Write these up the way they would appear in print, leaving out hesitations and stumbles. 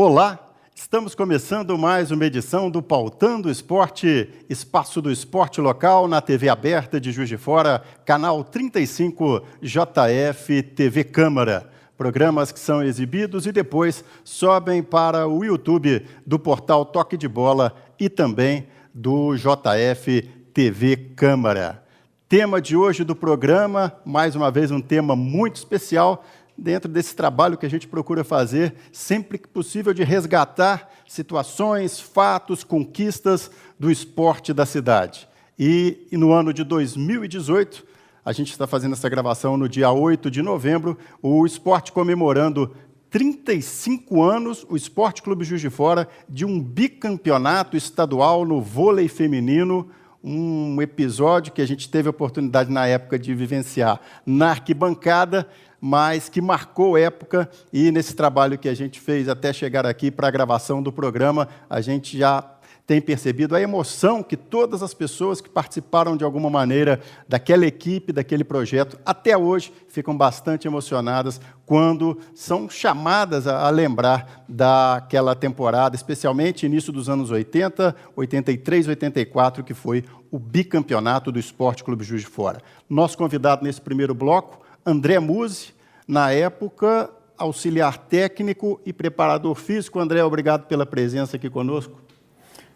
Olá, estamos começando mais uma edição do Pautando Esporte, espaço do esporte local na TV aberta de Juiz de Fora, canal 35 JF TV Câmara. Programas que são exibidos e depois sobem para o YouTube do portal Toque de Bola e também do JF TV Câmara. Tema de hoje do programa, mais uma vez um tema muito especial, dentro desse trabalho que a gente procura fazer, sempre que possível, de resgatar situações, fatos, conquistas do esporte da cidade. E no ano de 2018, a gente está fazendo essa gravação no dia 8 de novembro, o esporte comemorando 35 anos, o Esporte Clube Juiz de Fora, de um bicampeonato estadual no vôlei feminino, um episódio que a gente teve a oportunidade na época de vivenciar na arquibancada, mas que marcou época, e nesse trabalho que a gente fez até chegar aqui para a gravação do programa, a gente já tem percebido a emoção que todas as pessoas que participaram de alguma maneira daquela equipe, daquele projeto, até hoje ficam bastante emocionadas quando são chamadas a lembrar daquela temporada, especialmente início dos anos 80, 83, 84, que foi o bicampeonato do Esporte Clube Juiz de Fora. Nosso convidado nesse primeiro bloco, André Musi, na época, auxiliar técnico e preparador físico. André, obrigado pela presença aqui conosco.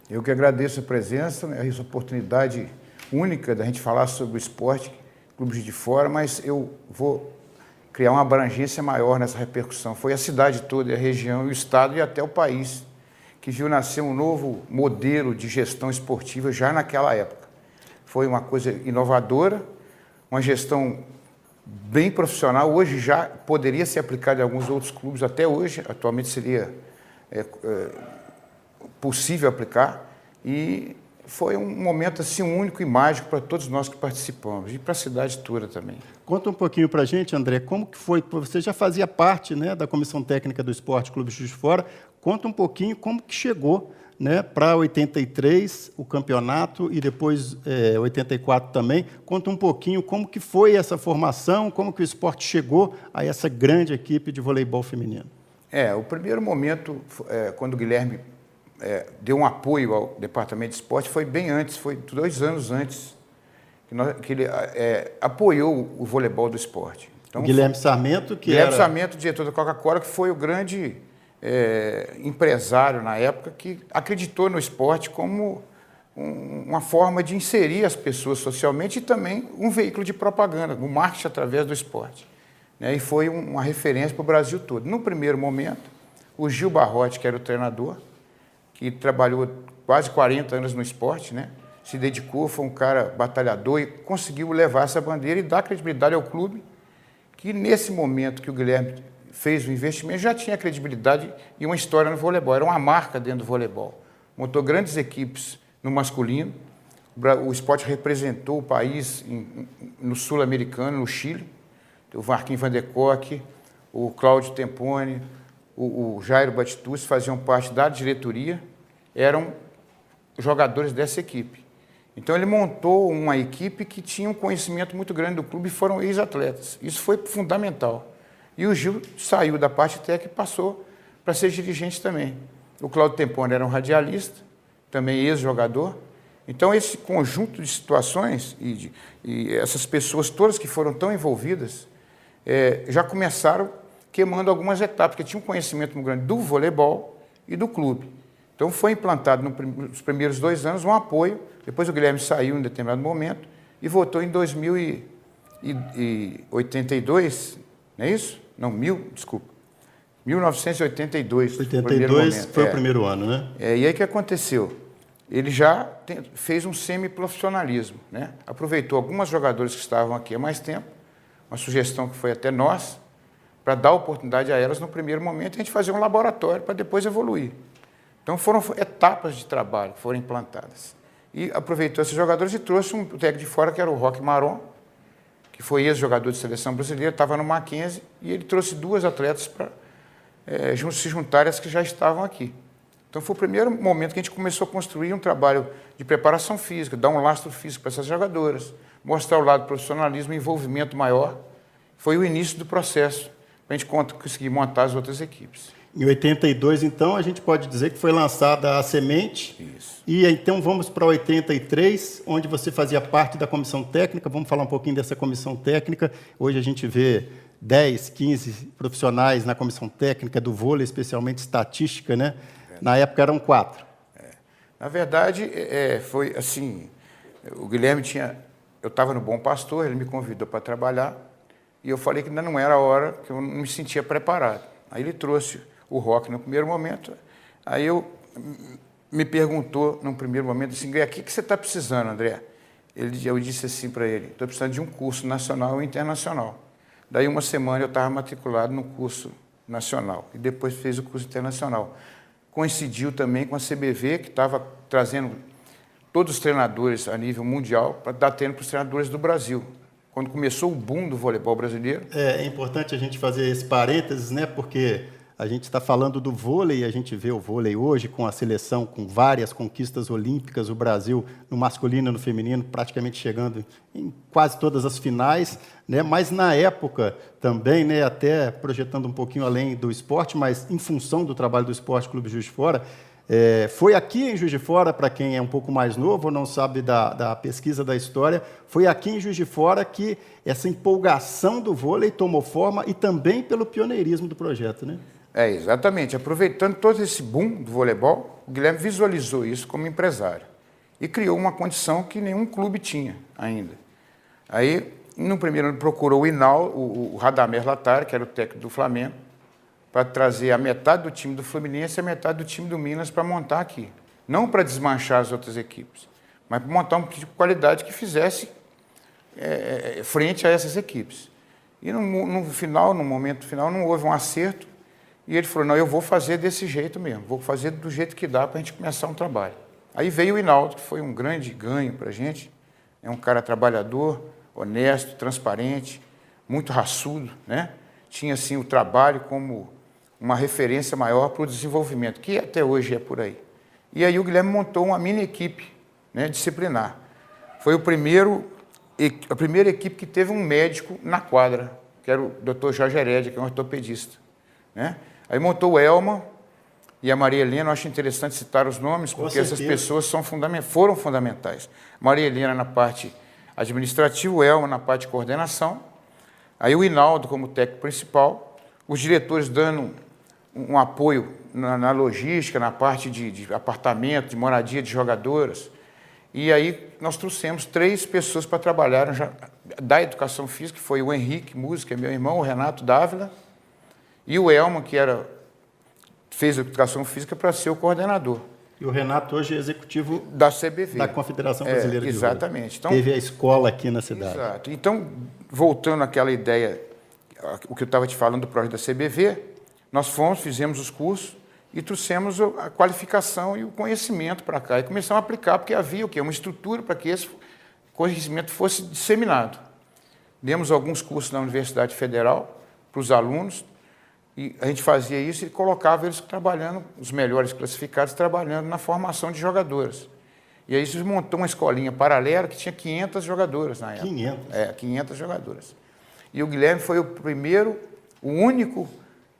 Eu que agradeço a presença, essa oportunidade única da gente falar sobre o esporte, Clube Juiz de Fora, mas eu vou criar uma abrangência maior nessa repercussão. Foi a cidade toda, a região, o estado e até o país que viu nascer um novo modelo de gestão esportiva já naquela época. Foi uma coisa inovadora, uma gestão bem profissional, hoje já poderia ser aplicado em alguns outros clubes, até hoje, atualmente seria possível aplicar, e foi um momento assim único e mágico para todos nós que participamos, e para a cidade toda também. Conta um pouquinho para a gente, André, como que foi, você já fazia parte, né, da Comissão Técnica do Esporte Clube Juiz de Fora, conta um pouquinho como que chegou, né, para 83, o campeonato, e depois 84 também. Conta um pouquinho como que foi essa formação, como que o esporte chegou a essa grande equipe de voleibol feminino. O primeiro momento, quando o Guilherme deu um apoio ao Departamento de Esporte, foi bem antes, foi 2 anos antes, que ele apoiou o voleibol do esporte. Então, o Guilherme Sarmento, Sarmento, diretor da Coca-Cola, que foi o grande empresário na época, que acreditou no esporte como uma forma de inserir as pessoas socialmente e também um veículo de propaganda, o marketing através do esporte. E foi uma referência para o Brasil todo. No primeiro momento, o Gil Barrote, que era o treinador, que trabalhou quase 40 anos no esporte, se dedicou, foi um cara batalhador e conseguiu levar essa bandeira e dar credibilidade ao clube, que nesse momento que o Guilherme fez o investimento, já tinha credibilidade e uma história no voleibol, era uma marca dentro do voleibol. Montou grandes equipes no masculino, o esporte representou o país no sul-americano, no Chile, o Marquinhos Van der Kock, o Cláudio Tempone, o Jairo Batistucci faziam parte da diretoria, eram jogadores dessa equipe. Então ele montou uma equipe que tinha um conhecimento muito grande do clube e foram ex-atletas. Isso foi fundamental. E o Gil saiu da parte técnica e passou para ser dirigente também. O Cláudio Tempone era um radialista, também ex-jogador. Então esse conjunto de situações e essas pessoas todas que foram tão envolvidas já começaram queimando algumas etapas, porque tinha um conhecimento muito grande do voleibol e do clube. Então foi implantado nos primeiros 2 anos um apoio, depois o Guilherme saiu em determinado momento e voltou em 2082, não é isso? Não, 1982. 82 foi o primeiro ano, né? E aí o que aconteceu? Ele já fez um semi-profissionalismo, Aproveitou algumas jogadoras que estavam aqui há mais tempo, uma sugestão que foi até nós, para dar oportunidade a elas no primeiro momento e a gente fazer um laboratório para depois evoluir. Então foram etapas de trabalho que foram implantadas. E aproveitou esses jogadores e trouxe um técnico de fora, que era o Roque Maron, que foi ex-jogador de seleção brasileira, estava no Mackenzie, e ele trouxe 2 atletas para se juntarem às que já estavam aqui. Então foi o primeiro momento que a gente começou a construir um trabalho de preparação física, dar um lastro físico para essas jogadoras, mostrar o lado do profissionalismo e envolvimento maior. Foi o início do processo para a gente conseguir montar as outras equipes. Em 82, então, a gente pode dizer que foi lançada a semente. Isso. E então vamos para 83, onde você fazia parte da comissão técnica. Vamos falar um pouquinho dessa comissão técnica. Hoje a gente vê 10, 15 profissionais na comissão técnica do vôlei, especialmente estatística, né? Na época eram 4. Na verdade, foi assim, o Guilherme eu estava no Bom Pastor, ele me convidou para trabalhar, e eu falei que ainda não era a hora, que eu não me sentia preparado. Aí ele trouxe o rock no primeiro momento, aí me perguntou, num primeiro momento, assim, o que você está precisando, André? Eu disse assim para ele, estou precisando de um curso nacional e internacional. Daí uma semana eu estava matriculado no curso nacional, e depois fez o curso internacional. Coincidiu também com a CBV, que estava trazendo todos os treinadores a nível mundial para dar treino para os treinadores do Brasil. Quando começou o boom do voleibol brasileiro. É importante a gente fazer esse parênteses, né? Porque a gente está falando do vôlei e a gente vê o vôlei hoje com a seleção, com várias conquistas olímpicas, o Brasil no masculino e no feminino praticamente chegando em quase todas as finais, né? Mas na época também, né, até projetando um pouquinho além do esporte, mas em função do trabalho do Esporte Clube Juiz de Fora, foi aqui em Juiz de Fora, para quem é um pouco mais novo ou não sabe da pesquisa da história, foi aqui em Juiz de Fora que essa empolgação do vôlei tomou forma e também pelo pioneirismo do projeto, né? Exatamente. Aproveitando todo esse boom do voleibol, o Guilherme visualizou isso como empresário e criou uma condição que nenhum clube tinha ainda. Aí, no primeiro ano, procurou o Inal, o Radamés Latari, que era o técnico do Flamengo, para trazer a metade do time do Fluminense e a metade do time do Minas para montar aqui. Não para desmanchar as outras equipes, mas para montar um tipo de qualidade que fizesse frente a essas equipes. E no momento final, não houve um acerto. E ele falou, não, eu vou fazer desse jeito mesmo, vou fazer do jeito que dá para a gente começar um trabalho. Aí veio o Hinaldo, que foi um grande ganho para a gente, é um cara trabalhador, honesto, transparente, muito raçudo, né? Tinha, assim, o trabalho como uma referência maior para o desenvolvimento, que até hoje é por aí. E aí o Guilherme montou uma mini equipe, né, disciplinar. Foi a primeira equipe que teve um médico na quadra, que era o Dr. Jorge Herédia, que é um ortopedista, né? Aí montou o Elma e a Maria Helena. Eu acho interessante citar os nomes, porque essas pessoas foram fundamentais. Maria Helena na parte administrativa, o Elma na parte de coordenação, aí o Hinaldo como técnico principal, os diretores dando um apoio na logística, na parte de apartamento, de moradia de jogadoras. E aí nós trouxemos 3 pessoas para trabalhar da educação física, que foi o Henrique, música, meu irmão, o Renato Dávila, e o Elma, que fez a educação física para ser o coordenador. E o Renato hoje é executivo da CBV. Da Confederação Brasileira de Vôlei. Exatamente. Então, teve a escola aqui na cidade. Exato. Então, voltando àquela ideia, o que eu estava te falando do projeto da CBV, nós fizemos os cursos e trouxemos a qualificação e o conhecimento para cá. E começamos a aplicar, porque havia uma estrutura para que esse conhecimento fosse disseminado. Demos alguns cursos na Universidade Federal para os alunos, e a gente fazia isso e colocava eles trabalhando, os melhores classificados, trabalhando na formação de jogadoras. E aí a gente montou uma escolinha paralela que tinha 500 jogadoras na época. 500? 500 jogadoras. E o Guilherme foi o único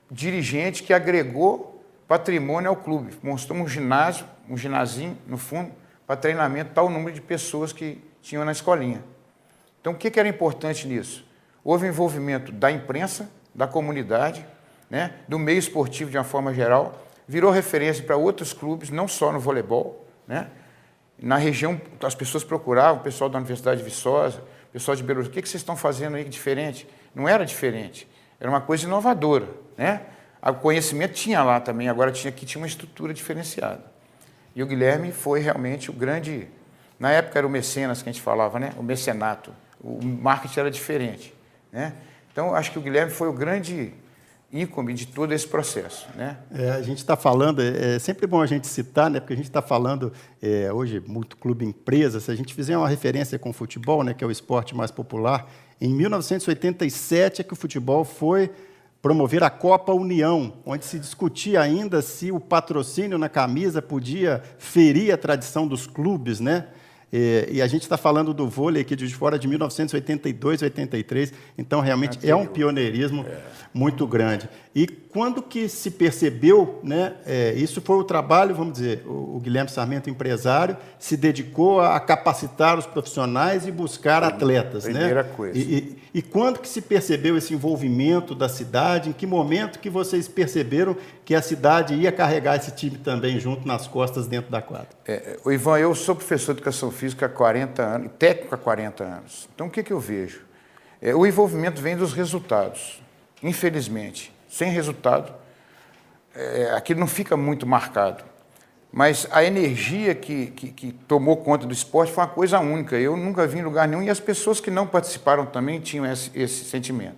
dirigente que agregou patrimônio ao clube. Mostrou um ginazinho no fundo, para treinamento, tal número de pessoas que tinham na escolinha. Então, o que era importante nisso? Houve envolvimento da imprensa, da comunidade, né, do meio esportivo de uma forma geral, virou referência para outros clubes, não só no voleibol, né? Na região, as pessoas procuravam, o pessoal da Universidade de Viçosa, o pessoal de Belo Horizonte, o que vocês estão fazendo aí diferente? Não era diferente, era uma coisa inovadora, né? O conhecimento tinha lá também, agora tinha uma estrutura diferenciada. E o Guilherme foi realmente o grande... Na época era o mecenas que a gente falava, né? O mecenato. O marketing era diferente, né? Então, acho que o Guilherme foi o grande ícone de todo esse processo, né? A gente está falando, é sempre bom a gente citar, né? Porque a gente está falando hoje muito clube empresa. Se a gente fizer uma referência com o futebol, né? Que é o esporte mais popular, em 1987 é que o futebol foi promover a Copa União, onde se discutia ainda se o patrocínio na camisa podia ferir a tradição dos clubes, né? E a gente está falando do vôlei aqui de fora de 1982, 83, então realmente é um pioneirismo muito grande. E quando que se percebeu, né, isso foi o trabalho, vamos dizer, o Guilherme Sarmento, empresário, se dedicou a capacitar os profissionais e buscar atletas. Primeira né? coisa. E quando que se percebeu esse envolvimento da cidade? Em que momento que vocês perceberam que a cidade ia carregar esse time também junto nas costas dentro da quadra? O Ivan, eu sou professor de educação física há 40 anos, técnico há 40 anos. Então, o que eu vejo? O envolvimento vem dos resultados. Infelizmente, sem resultado, aquilo não fica muito marcado. Mas a energia que tomou conta do esporte foi uma coisa única. Eu nunca vi em lugar nenhum, e as pessoas que não participaram também tinham esse sentimento.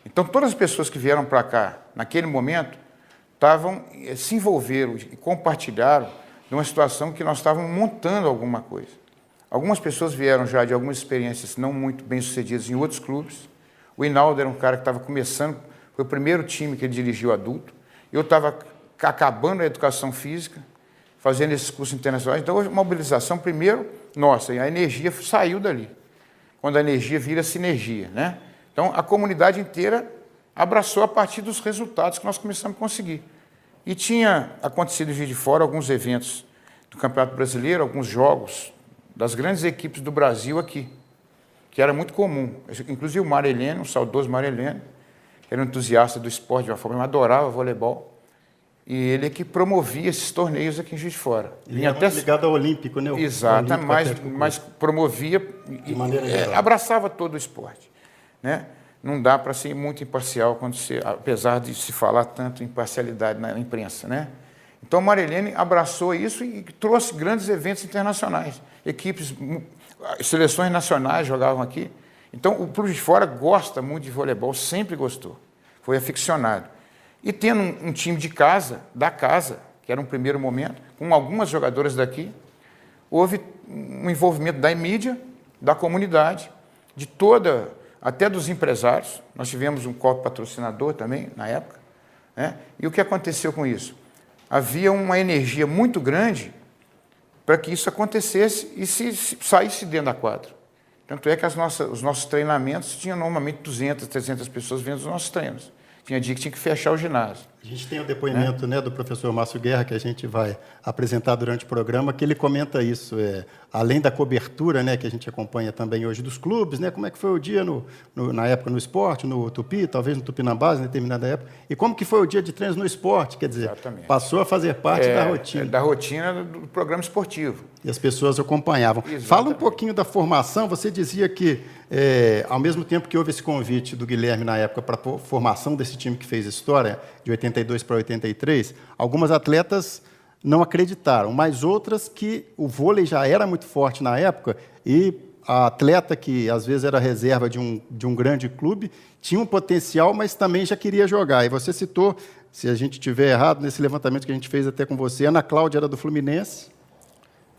Então, todas as pessoas que vieram para cá, naquele momento, se envolveram e compartilharam de uma situação que nós estávamos montando alguma coisa. Algumas pessoas vieram já de algumas experiências não muito bem-sucedidas em outros clubes. O Hinaldo era um cara que estava começando, foi o primeiro time que ele dirigiu adulto. Eu estava acabando a educação física, fazendo esses cursos internacionais. Então, a mobilização, primeiro, nossa, e a energia saiu dali. Quando a energia vira sinergia, né? Então, a comunidade inteira abraçou a partir dos resultados que nós começamos a conseguir. E tinha acontecido em Juiz de Fora alguns eventos do Campeonato Brasileiro, alguns jogos das grandes equipes do Brasil aqui, que era muito comum. Inclusive o Mário Heleno, o saudoso Mário Heleno, que era um entusiasta do esporte de uma forma, adorava voleibol. E ele é que promovia esses torneios aqui em Juiz de Fora. Ele era muito ligado ao Olímpico, né? Exato, mas promovia de maneira geral. Abraçava todo o esporte, né? Não dá para ser muito imparcial, apesar de se falar tanto em imparcialidade na imprensa, né? Então, o Marilene abraçou isso e trouxe grandes eventos internacionais. Seleções nacionais jogavam aqui. Então, o Clube de Fora gosta muito de voleibol, sempre gostou. Foi aficionado. E tendo um time de casa, da casa, que era um primeiro momento, com algumas jogadoras daqui, houve um envolvimento da mídia, da comunidade, de toda, até dos empresários. Nós tivemos um copo patrocinador também, na época, né? E o que aconteceu com isso? Havia uma energia muito grande para que isso acontecesse e saísse dentro da quadra. Tanto é que os nossos treinamentos tinham normalmente 200, 300 pessoas vendo os nossos treinos. Tinha dia que tinha que fechar o ginásio. A gente tem o depoimento, né, do professor Márcio Guerra, que a gente vai apresentar durante o programa, que ele comenta isso, além da cobertura, né, que a gente acompanha também hoje dos clubes, né, como é que foi o dia na época no esporte, no Tupi, talvez no Tupinambás, em determinada época, e como que foi o dia de treinos no esporte, quer dizer, exatamente, passou a fazer parte da rotina. Da rotina do programa esportivo. E as pessoas acompanhavam. Exatamente. Fala um pouquinho da formação, você dizia que, ao mesmo tempo que houve esse convite do Guilherme na época para a formação desse time que fez história, de 82 para 83, algumas atletas não acreditaram, mas outras que o vôlei já era muito forte na época e a atleta que às vezes era reserva de um grande clube tinha um potencial, mas também já queria jogar. E você citou, se a gente tiver errado, nesse levantamento que a gente fez até com você, a Ana Cláudia era do Fluminense,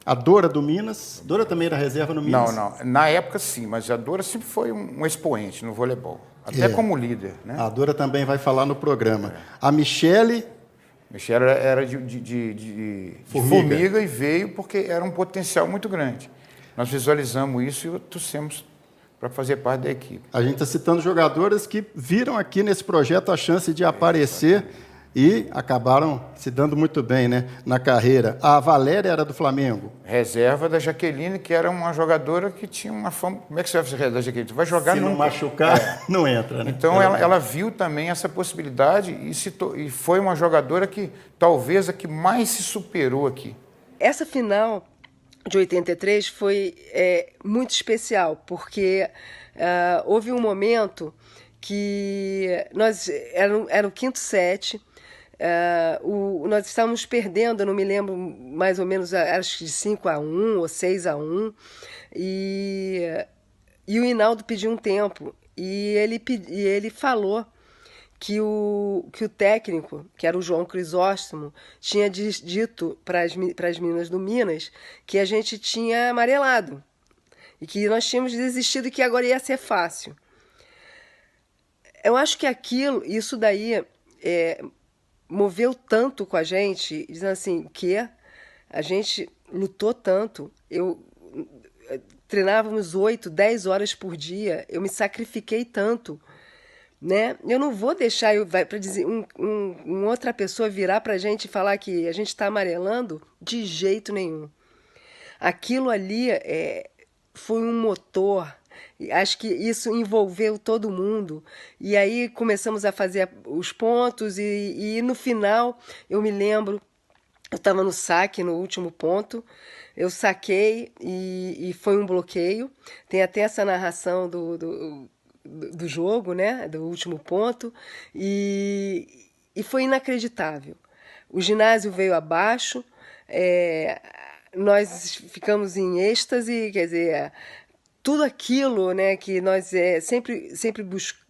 a Dora do Minas. Dora também era reserva no Minas? Não. Na época, sim, mas a Dora sempre foi um expoente no voleibol, até como líder, né? A Dora também vai falar no programa. A Michele era de formiga e veio porque era um potencial muito grande. Nós visualizamos isso e trouxemos para fazer parte da equipe. A gente está citando jogadoras que viram aqui nesse projeto a chance de aparecer e acabaram se dando muito bem, né, na carreira. A Valéria era do Flamengo. Reserva da Jaqueline, que era uma jogadora que tinha uma fama... Como é que você vai fazer reserva da Jaqueline? Você vai jogar... Se não machucar, não entra, né? Então, ela viu também essa possibilidade e foi uma jogadora que talvez a que mais se superou aqui. Essa final de 83 foi muito especial, porque houve um momento que era o quinto set. Nós estávamos perdendo, eu não me lembro mais ou menos, acho que de 5-1 ou 6-1, e o Hinaldo pediu um tempo, e ele falou que o técnico, que era o João Crisóstomo, tinha dito para as meninas do Minas que a gente tinha amarelado, e que nós tínhamos desistido e que agora ia ser fácil. Eu acho que isso daí moveu tanto com a gente, dizendo assim, que a gente lutou tanto. treinávamos 8, 10 horas por dia, eu me sacrifiquei tanto, né? Eu não vou deixar para dizer outra pessoa virar para a gente e falar que a gente está amarelando de jeito nenhum. Aquilo ali foi um motor. Acho que isso envolveu todo mundo. E aí começamos a fazer os pontos e no final eu me lembro, eu estava no saque no último ponto, eu saquei e foi um bloqueio. Tem até essa narração do jogo, né? Do último ponto. E foi inacreditável. O ginásio veio abaixo, nós ficamos em êxtase, quer dizer, tudo aquilo, né, que nós sempre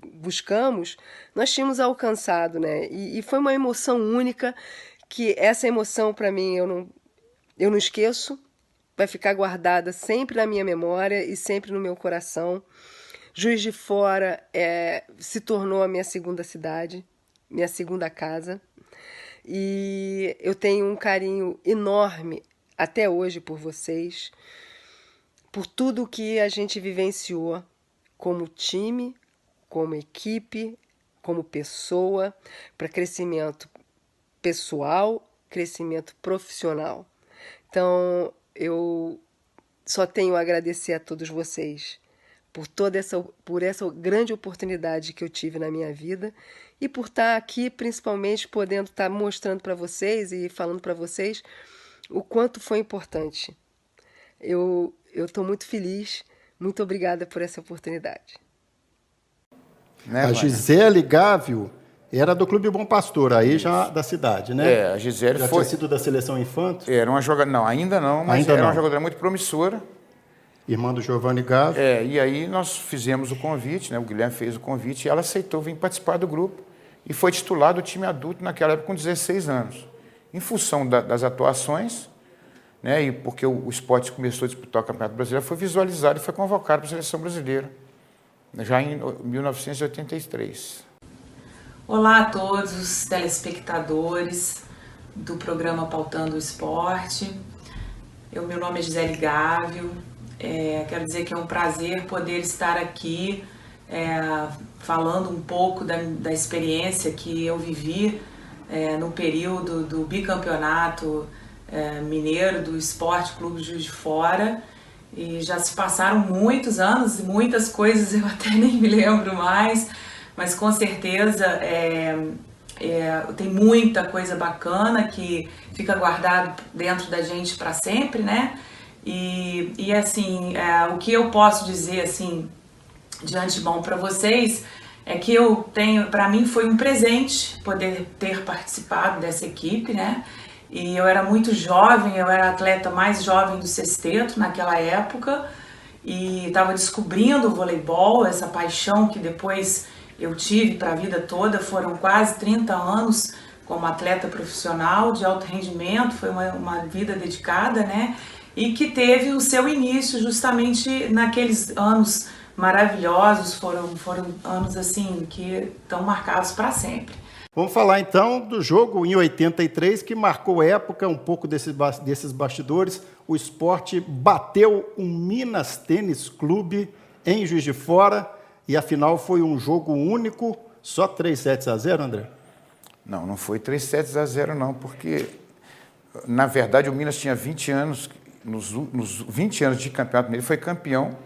buscamos, nós tínhamos alcançado, né? E foi uma emoção única, que essa emoção, para mim, eu não esqueço, vai ficar guardada sempre na minha memória e sempre no meu coração. Juiz de Fora se tornou a minha segunda cidade, minha segunda casa. E eu tenho um carinho enorme até hoje por vocês, por tudo que a gente vivenciou como time, como equipe, como pessoa, para crescimento pessoal, crescimento profissional. Então, eu só tenho a agradecer a todos vocês por essa grande oportunidade que eu tive na minha vida e por estar aqui, principalmente, podendo estar mostrando para vocês e falando para vocês o quanto foi importante. Eu estou muito feliz, muito obrigada por essa oportunidade. A Gisele Gávio era do Clube Bom Pastor, aí já da cidade, né? A Gisele já tinha sido da Seleção Infanto? Era uma jogadora, não, ainda não, mas ainda era não. uma jogadora muito promissora. Irmã do Giovanni Gávio. E aí nós fizemos o convite, né? O Guilherme fez o convite e ela aceitou vir participar do grupo e foi titular do time adulto naquela época com 16 anos. Em função das atuações, né? E porque o esporte começou a disputar o Campeonato Brasileiro, foi visualizado e foi convocado para a Seleção Brasileira, já em 1983. Olá a todos os telespectadores do programa Pautando o Esporte. Meu nome é Gisele Gávio. Quero dizer que é um prazer poder estar aqui falando um pouco da experiência que eu vivi no período do bicampeonato mineiro do Esporte Clube Juiz de Fora. E já se passaram muitos anos e muitas coisas eu até nem me lembro mais, mas com certeza tem muita coisa bacana que fica guardado dentro da gente para sempre, né? E assim, o que eu posso dizer assim de antemão para vocês é que para mim foi um presente poder ter participado dessa equipe, né? E eu era muito jovem, eu era a atleta mais jovem do sexteto naquela época e estava descobrindo o voleibol, essa paixão que depois eu tive para a vida toda. Foram quase 30 anos como atleta profissional de alto rendimento, foi uma vida dedicada, né? E que teve o seu início justamente naqueles anos maravilhosos, foram anos assim que estão marcados para sempre. Vamos falar então do jogo em 83, que marcou época, um pouco desses bastidores. O Sport bateu o Minas Tênis Clube em Juiz de Fora e afinal foi um jogo único, só 3-0, André? Não foi 3-0 não, porque na verdade o Minas tinha 20 anos, nos 20 anos de campeonato ele foi campeão,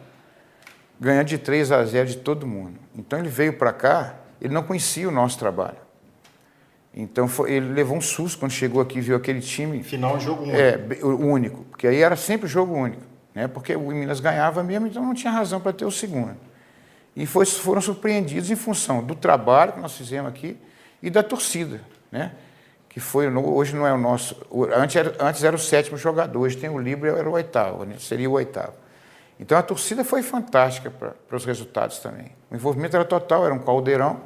ganhando de 3-0 de todo mundo. Então ele veio para cá, ele não conhecia o nosso trabalho. Então ele levou um susto quando chegou aqui e viu aquele time. Final jogo único. Único, porque aí era sempre jogo único, né? Porque o Minas ganhava mesmo, então não tinha razão para ter o segundo. E foram surpreendidos em função do trabalho que nós fizemos aqui e da torcida, né? Que hoje não é o nosso. Antes era o 7º jogador, hoje tem o Libra, era o 8º, né? Seria o 8º. Então a torcida foi fantástica para os resultados também. O envolvimento era total, era um caldeirão,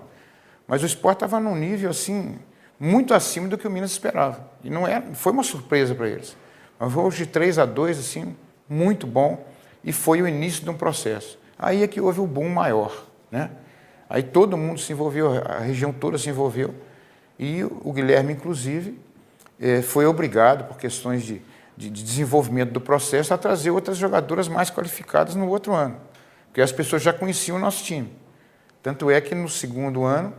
mas o Sport estava num nível assim muito acima do que o Minas esperava. E foi uma surpresa para eles. Mas foi hoje de 3-2, assim, muito bom, e foi o início de um processo. Aí é que houve o boom maior, né? Aí todo mundo se envolveu, a região toda se envolveu, e o Guilherme, inclusive, foi obrigado, por questões de desenvolvimento do processo a trazer outras jogadoras mais qualificadas no outro ano, porque as pessoas já conheciam o nosso time. Tanto é que no segundo ano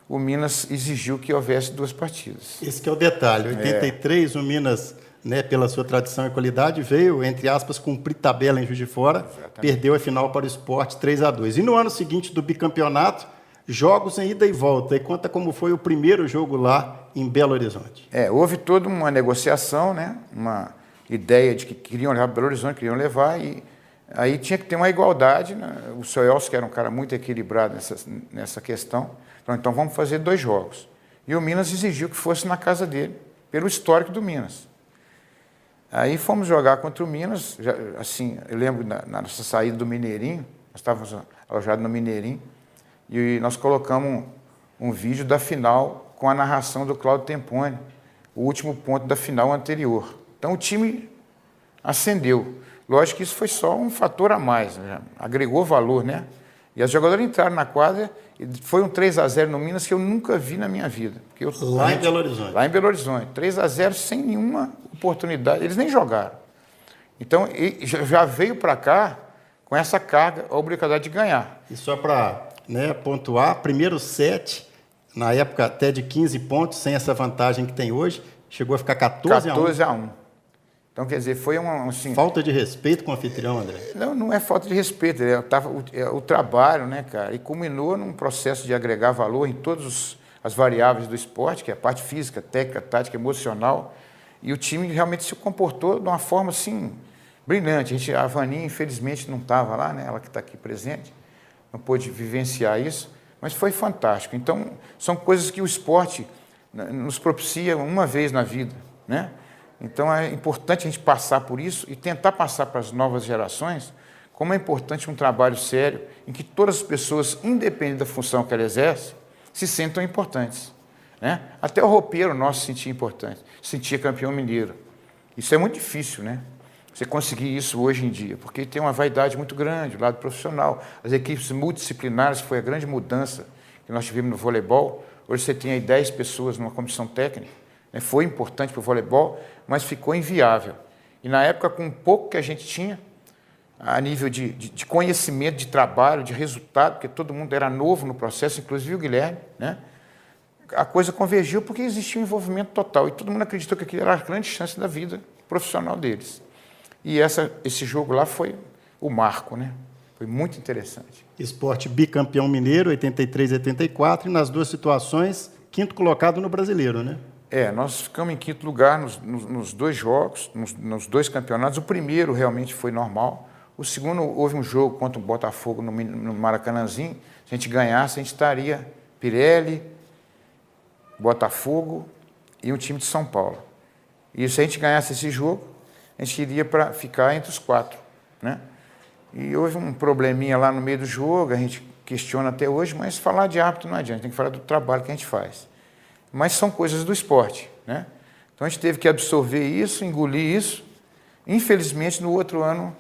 o Minas exigiu que houvesse 2 partidas. Esse que é o detalhe. Em 83, o Minas, né, pela sua tradição e qualidade, veio, entre aspas, cumprir tabela em Juiz de Fora, Exatamente. Perdeu a final para o Sport 3-2. E no ano seguinte do bicampeonato, jogos em ida e volta. E conta como foi o primeiro jogo lá em Belo Horizonte. Houve toda uma negociação, né? Uma ideia de que queriam levar para Belo Horizonte, queriam levar, e aí tinha que ter uma igualdade, né? O seu Elcio, que era um cara muito equilibrado nessa questão, falou, então vamos fazer 2 jogos. E o Minas exigiu que fosse na casa dele, pelo histórico do Minas. Aí fomos jogar contra o Minas, assim, eu lembro na nossa saída do Mineirinho, nós estávamos alojados no Mineirinho, e nós colocamos um vídeo da final com a narração do Cláudio Temponi, o último ponto da final anterior. Então o time ascendeu. Lógico que isso foi só um fator a mais, né? Agregou valor, né? E as jogadoras entraram na quadra, e foi um 3-0 no Minas que eu nunca vi na minha vida. Lá em Belo Horizonte. Lá em Belo Horizonte. 3-0 sem nenhuma oportunidade. Eles nem jogaram. Então, já veio para cá com essa carga, a obrigatoriedade de ganhar. E só para, né, pontuar, primeiro set, na época até de 15 pontos, sem essa vantagem que tem hoje, chegou a ficar 14-1. Então, quer dizer, foi uma... Assim, falta de respeito com o anfitrião, André? Não é falta de respeito, o trabalho, né, cara? E culminou num processo de agregar valor em todas as variáveis do esporte, que é a parte física, técnica, tática, emocional. E o time realmente se comportou de uma forma, assim, brilhante. A Vaninha, infelizmente, não estava lá, né? Ela que está aqui presente, não pôde vivenciar isso, mas foi fantástico. Então, são coisas que o esporte nos propicia uma vez na vida, né? Então, é importante a gente passar por isso e tentar passar para as novas gerações como é importante um trabalho sério em que todas as pessoas, independente da função que ela exerce, se sentam importantes, né? Até o roupeiro nosso se sentia importante, se sentia campeão mineiro. Isso é muito difícil, né? Você conseguir isso hoje em dia, porque tem uma vaidade muito grande, o lado profissional. As equipes multidisciplinares foi a grande mudança que nós tivemos no voleibol. Hoje você tem aí 10 pessoas numa comissão técnica. Foi importante para o voleibol, mas ficou inviável. E na época, com o pouco que a gente tinha, a nível de conhecimento, de trabalho, de resultado, porque todo mundo era novo no processo, inclusive o Guilherme, né? A coisa convergiu porque existia um envolvimento total. E todo mundo acreditou que aquilo era a grande chance da vida profissional deles. E esse jogo lá foi o marco, né? Foi muito interessante. Esporte bicampeão mineiro, 83 e 84, e nas 2 situações, 5º colocado no Brasileiro, né? Nós ficamos em 5º lugar nos 2 jogos, nos 2 campeonatos. O primeiro realmente foi normal. O segundo, houve um jogo contra o Botafogo no Maracanãzinho. Se a gente ganhasse, a gente estaria Pirelli, Botafogo e um time de São Paulo. E se a gente ganhasse esse jogo, a gente iria para ficar entre os 4, né? E houve um probleminha lá no meio do jogo, a gente questiona até hoje, mas falar de árbitro não adianta, tem que falar do trabalho que a gente faz. Mas são coisas do esporte, né? Então a gente teve que absorver isso, engolir isso. Infelizmente, no outro ano,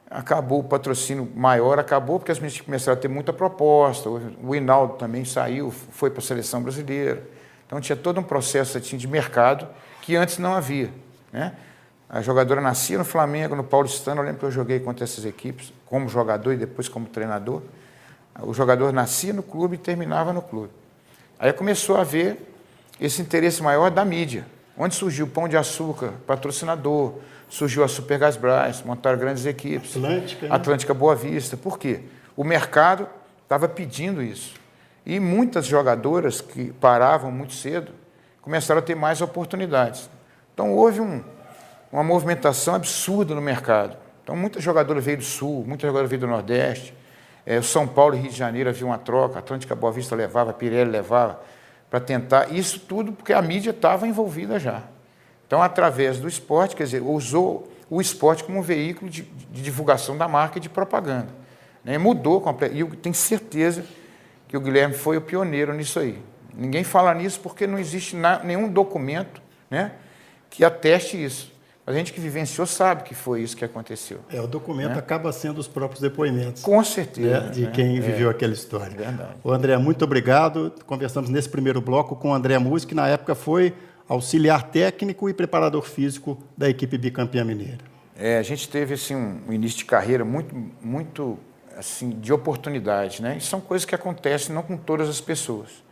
acabou o patrocínio maior, porque as meninas começaram a ter muita proposta. O Hinaldo também saiu, foi para a seleção brasileira. Então tinha todo um processo assim, de mercado que antes não havia, né? A jogadora nascia no Flamengo, no Paulistano. Eu lembro que eu joguei contra essas equipes como jogador e depois como treinador. O jogador nascia no clube e terminava no clube. Aí começou a haver esse interesse maior da mídia, onde surgiu o Pão de Açúcar, patrocinador, surgiu a Super Gasbras, montaram grandes equipes. Atlântica Boa Vista. Por quê? O mercado estava pedindo isso. E muitas jogadoras que paravam muito cedo começaram a ter mais oportunidades. Então houve uma movimentação absurda no mercado. Então muita jogadora veio do Sul, muita jogadora veio do Nordeste. São Paulo e Rio de Janeiro havia uma troca, a Atlântica Boa Vista levava, a Pirelli levava, para tentar, isso tudo porque a mídia estava envolvida já. Então, através do esporte, quer dizer, usou o esporte como um veículo de divulgação da marca e de propaganda, né? Mudou completamente, e eu tenho certeza que o Guilherme foi o pioneiro nisso aí. Ninguém fala nisso porque não existe nenhum documento, né, que ateste isso. A gente que vivenciou sabe que foi isso que aconteceu. O documento, né, acaba sendo os próprios depoimentos. Com certeza. Né, de quem viveu aquela história. Verdade. Ô, André, muito obrigado. Conversamos nesse primeiro bloco com o André Musi, que na época foi auxiliar técnico e preparador físico da equipe bicampeã mineira. A gente teve assim, um início de carreira muito assim, de oportunidade, né? E são coisas que acontecem não com todas as pessoas.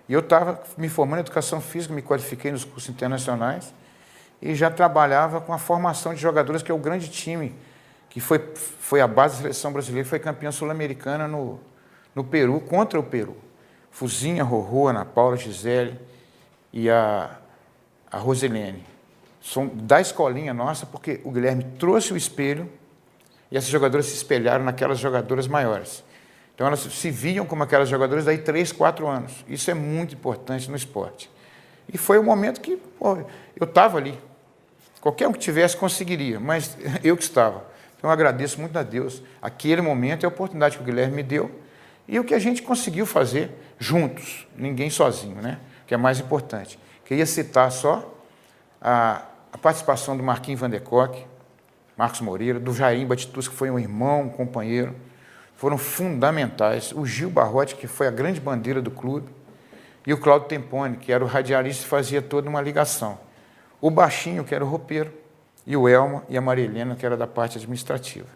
E eu estava me formando em educação física, me qualifiquei nos cursos internacionais e já trabalhava com a formação de jogadores, que é o grande time, que foi a base da seleção brasileira, foi campeã sul-americana no Peru, contra o Peru. Fuzinha, Rorô, Ana Paula, Gisele e a Roselene. São da escolinha nossa, porque o Guilherme trouxe o espelho e essas jogadoras se espelharam naquelas jogadoras maiores. Então, elas se viam como aquelas jogadoras daí 3, 4 anos. Isso é muito importante no esporte. E foi um momento que eu estava ali. Qualquer um que tivesse conseguiria, mas eu que estava. Então, eu agradeço muito a Deus. Aquele momento é a oportunidade que o Guilherme me deu e o que a gente conseguiu fazer juntos, ninguém sozinho, né? Que é mais importante. Queria citar só a participação do Marquinhos Van der Kock, Marcos Moreira, do Jairim Batitus, que foi um irmão, um companheiro, foram fundamentais. O Gil Barrote, que foi a grande bandeira do clube, e o Cláudio Tempone, que era o radialista e fazia toda uma ligação. O Baixinho, que era o roupeiro, e o Elma e a Maria Helena, que era da parte administrativa.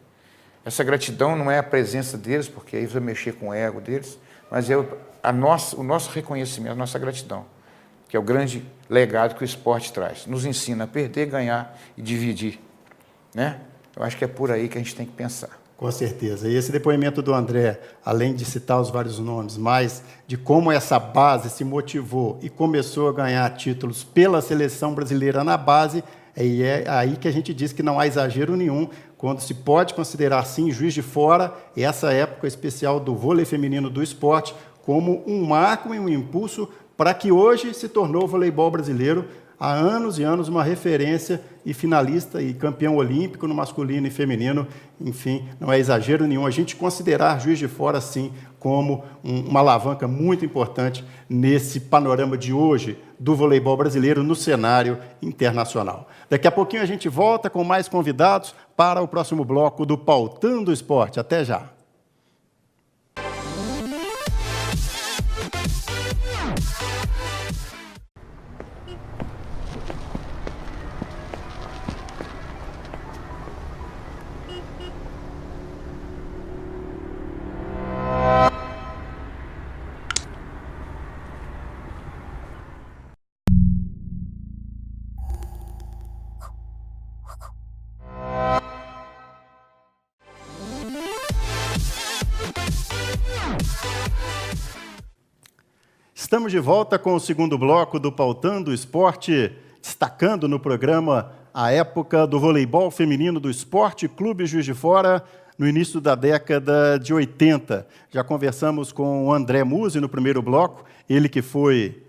Essa gratidão não é a presença deles, porque aí vai mexer com o ego deles, mas é o nosso reconhecimento, a nossa gratidão, que é o grande legado que o esporte traz. Nos ensina a perder, ganhar e dividir, né? Eu acho que é por aí que a gente tem que pensar. Com certeza. E esse depoimento do André, além de citar os vários nomes, mas de como essa base se motivou e começou a ganhar títulos pela seleção brasileira na base, é aí que a gente diz que não há exagero nenhum, quando se pode considerar, sim, Juiz de Fora, essa época especial do vôlei feminino do esporte, como um marco e um impulso para que hoje se tornou o voleibol brasileiro, há anos e anos, uma referência e finalista e campeão olímpico no masculino e feminino. Enfim, não é exagero nenhum a gente considerar Juiz de Fora, sim, como uma alavanca muito importante nesse panorama de hoje do voleibol brasileiro no cenário internacional. Daqui a pouquinho a gente volta com mais convidados para o próximo bloco do Pautando o Esporte. Até já! Estamos de volta com o segundo bloco do Pautando o Esporte, destacando no programa a época do voleibol feminino do Esporte Clube Juiz de Fora, no início da década de 80. Já conversamos com o André Musi no primeiro bloco, ele que foi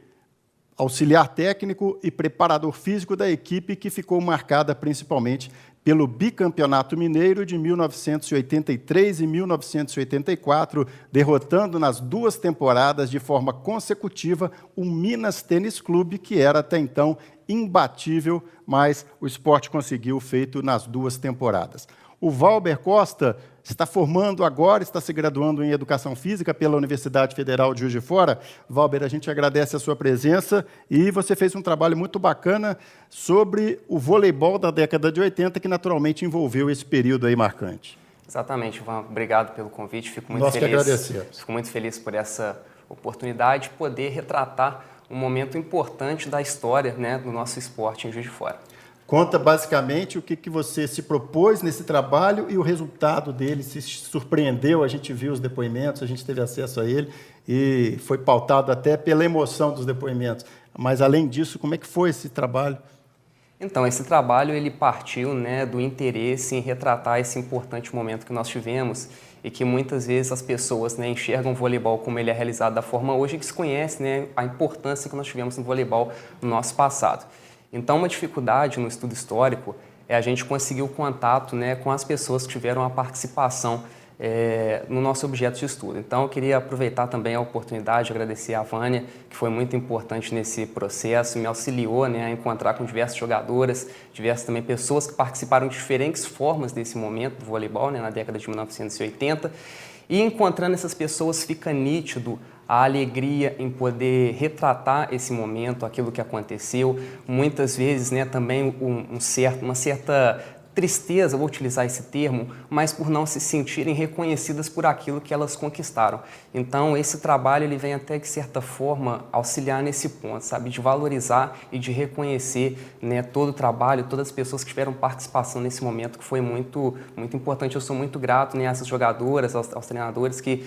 auxiliar técnico e preparador físico da equipe, que ficou marcada principalmente pelo bicampeonato mineiro de 1983 e 1984, derrotando nas 2 temporadas de forma consecutiva o Minas Tênis Clube, que era até então imbatível, mas o esporte conseguiu o feito nas 2 temporadas. O Valber Costa está formando agora, está se graduando em Educação Física pela Universidade Federal de Juiz de Fora. Valber, a gente agradece a sua presença e você fez um trabalho muito bacana sobre o voleibol da década de 80, que naturalmente envolveu esse período aí marcante. Exatamente, Ivan. Obrigado pelo convite. Fico muito Nós feliz. que agradecemos. Fico muito feliz por essa oportunidade de poder retratar um momento importante da história, né, do nosso esporte em Juiz de Fora. Conta basicamente o que você se propôs nesse trabalho e o resultado dele se surpreendeu. A gente viu os depoimentos, a gente teve acesso a ele e foi pautado até pela emoção dos depoimentos. Mas, além disso, como é que foi esse trabalho? Então, esse trabalho ele partiu, né, do interesse em retratar esse importante momento que nós tivemos e que muitas vezes as pessoas, né, enxergam o voleibol como ele é realizado da forma hoje, que desconhece, né, a importância que nós tivemos no voleibol no nosso passado. Então, uma dificuldade no estudo histórico é a gente conseguir o contato, né, com as pessoas que tiveram a participação no nosso objeto de estudo. Então, eu queria aproveitar também a oportunidade de agradecer a Vânia, que foi muito importante nesse processo, me auxiliou, né, a encontrar com diversas jogadoras, diversas também pessoas que participaram de diferentes formas desse momento do voleibol, né, na década de 1980. E encontrando essas pessoas fica nítido a alegria em poder retratar esse momento, aquilo que aconteceu. Muitas vezes, né, também uma certa tristeza, vou utilizar esse termo, mas por não se sentirem reconhecidas por aquilo que elas conquistaram. Então, esse trabalho ele vem até, de certa forma, auxiliar nesse ponto, sabe? De valorizar e de reconhecer, né, todo o trabalho, todas as pessoas que tiveram participação nesse momento, que foi muito, muito importante. Eu sou muito grato, né, a essas jogadoras, aos treinadores que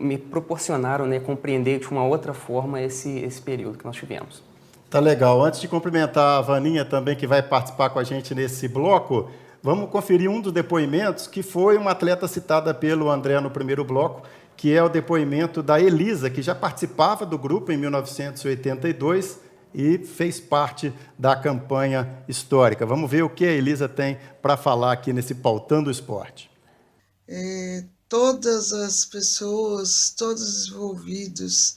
me proporcionaram, né, compreender de uma outra forma esse período que nós tivemos. Tá legal. Antes de cumprimentar a Vaninha também, que vai participar com a gente nesse bloco, vamos conferir um dos depoimentos que foi uma atleta citada pelo André no primeiro bloco, que é o depoimento da Elisa, que já participava do grupo em 1982 e fez parte da campanha histórica. Vamos ver o que a Elisa tem para falar aqui nesse Pautando o Esporte. Todas as pessoas, todos os envolvidos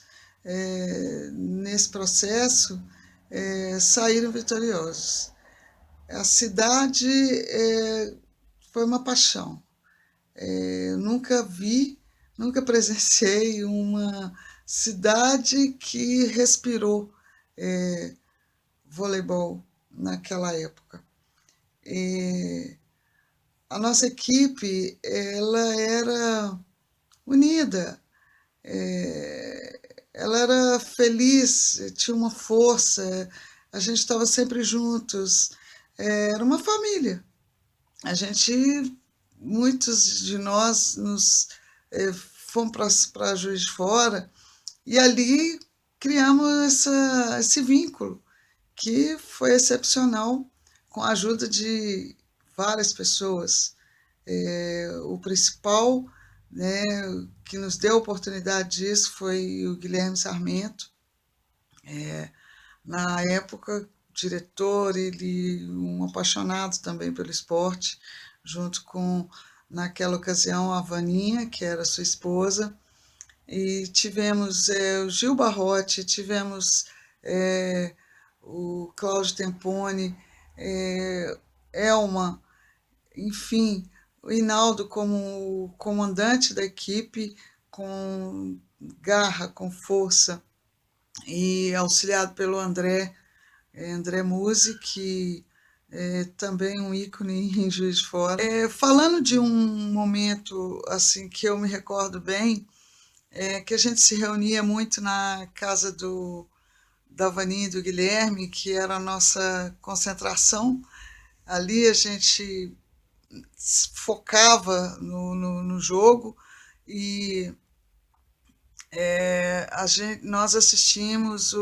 nesse processo saíram vitoriosos. A cidade foi uma paixão. Nunca presenciei uma cidade que respirou voleibol naquela época. A nossa equipe ela era unida, ela era feliz, tinha uma força, a gente estava sempre juntos, era uma família. Muitos de nós fomos para Juiz de Fora e ali criamos esse vínculo que foi excepcional, com a ajuda de várias pessoas. O principal, né, que nos deu a oportunidade disso foi o Guilherme Sarmento. Na época, diretor, ele um apaixonado também pelo esporte, junto com, naquela ocasião, a Vaninha, que era sua esposa, e tivemos o Gil Barrote, tivemos o Cláudio Tempone, Elma, enfim, o Hinaldo como comandante da equipe, com garra, com força, e auxiliado pelo André Musi, que é também um ícone em Juiz de Fora. Falando de um momento assim que eu me recordo bem, que a gente se reunia muito na casa da Vaninha e do Guilherme, que era a nossa concentração. Ali a gente focava no jogo e nós assistimos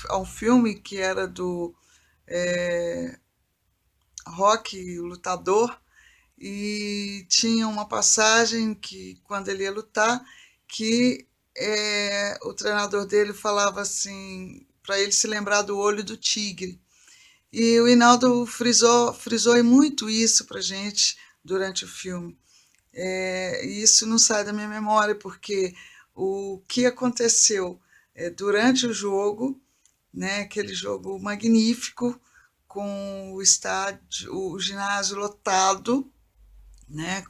a um filme que era do Rocky, o Lutador, e tinha uma passagem que, quando ele ia lutar, que o treinador dele falava assim, para ele se lembrar do olho do tigre. E o Hinaldo frisou muito isso para a gente durante o filme. E isso não sai da minha memória, porque o que aconteceu durante o jogo, né, aquele jogo magnífico, com o ginásio lotado, né,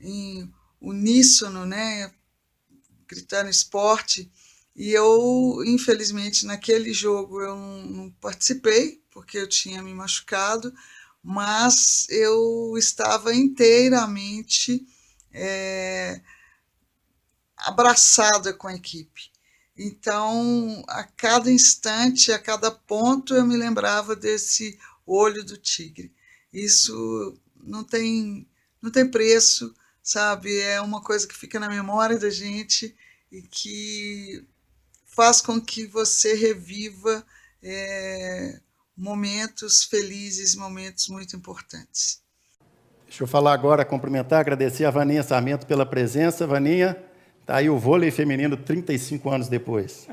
em uníssono, né, gritando esporte. E eu, infelizmente, naquele jogo eu não participei, porque eu tinha me machucado, mas eu estava inteiramente abraçada com a equipe. Então, a cada instante, a cada ponto, eu me lembrava desse olho do tigre. Isso não tem preço, sabe? É uma coisa que fica na memória da gente e que faz com que você reviva momentos felizes, momentos muito importantes. Deixa eu falar agora, cumprimentar, agradecer a Vaninha Sarmento pela presença. Vaninha, tá aí o vôlei feminino 35 anos depois.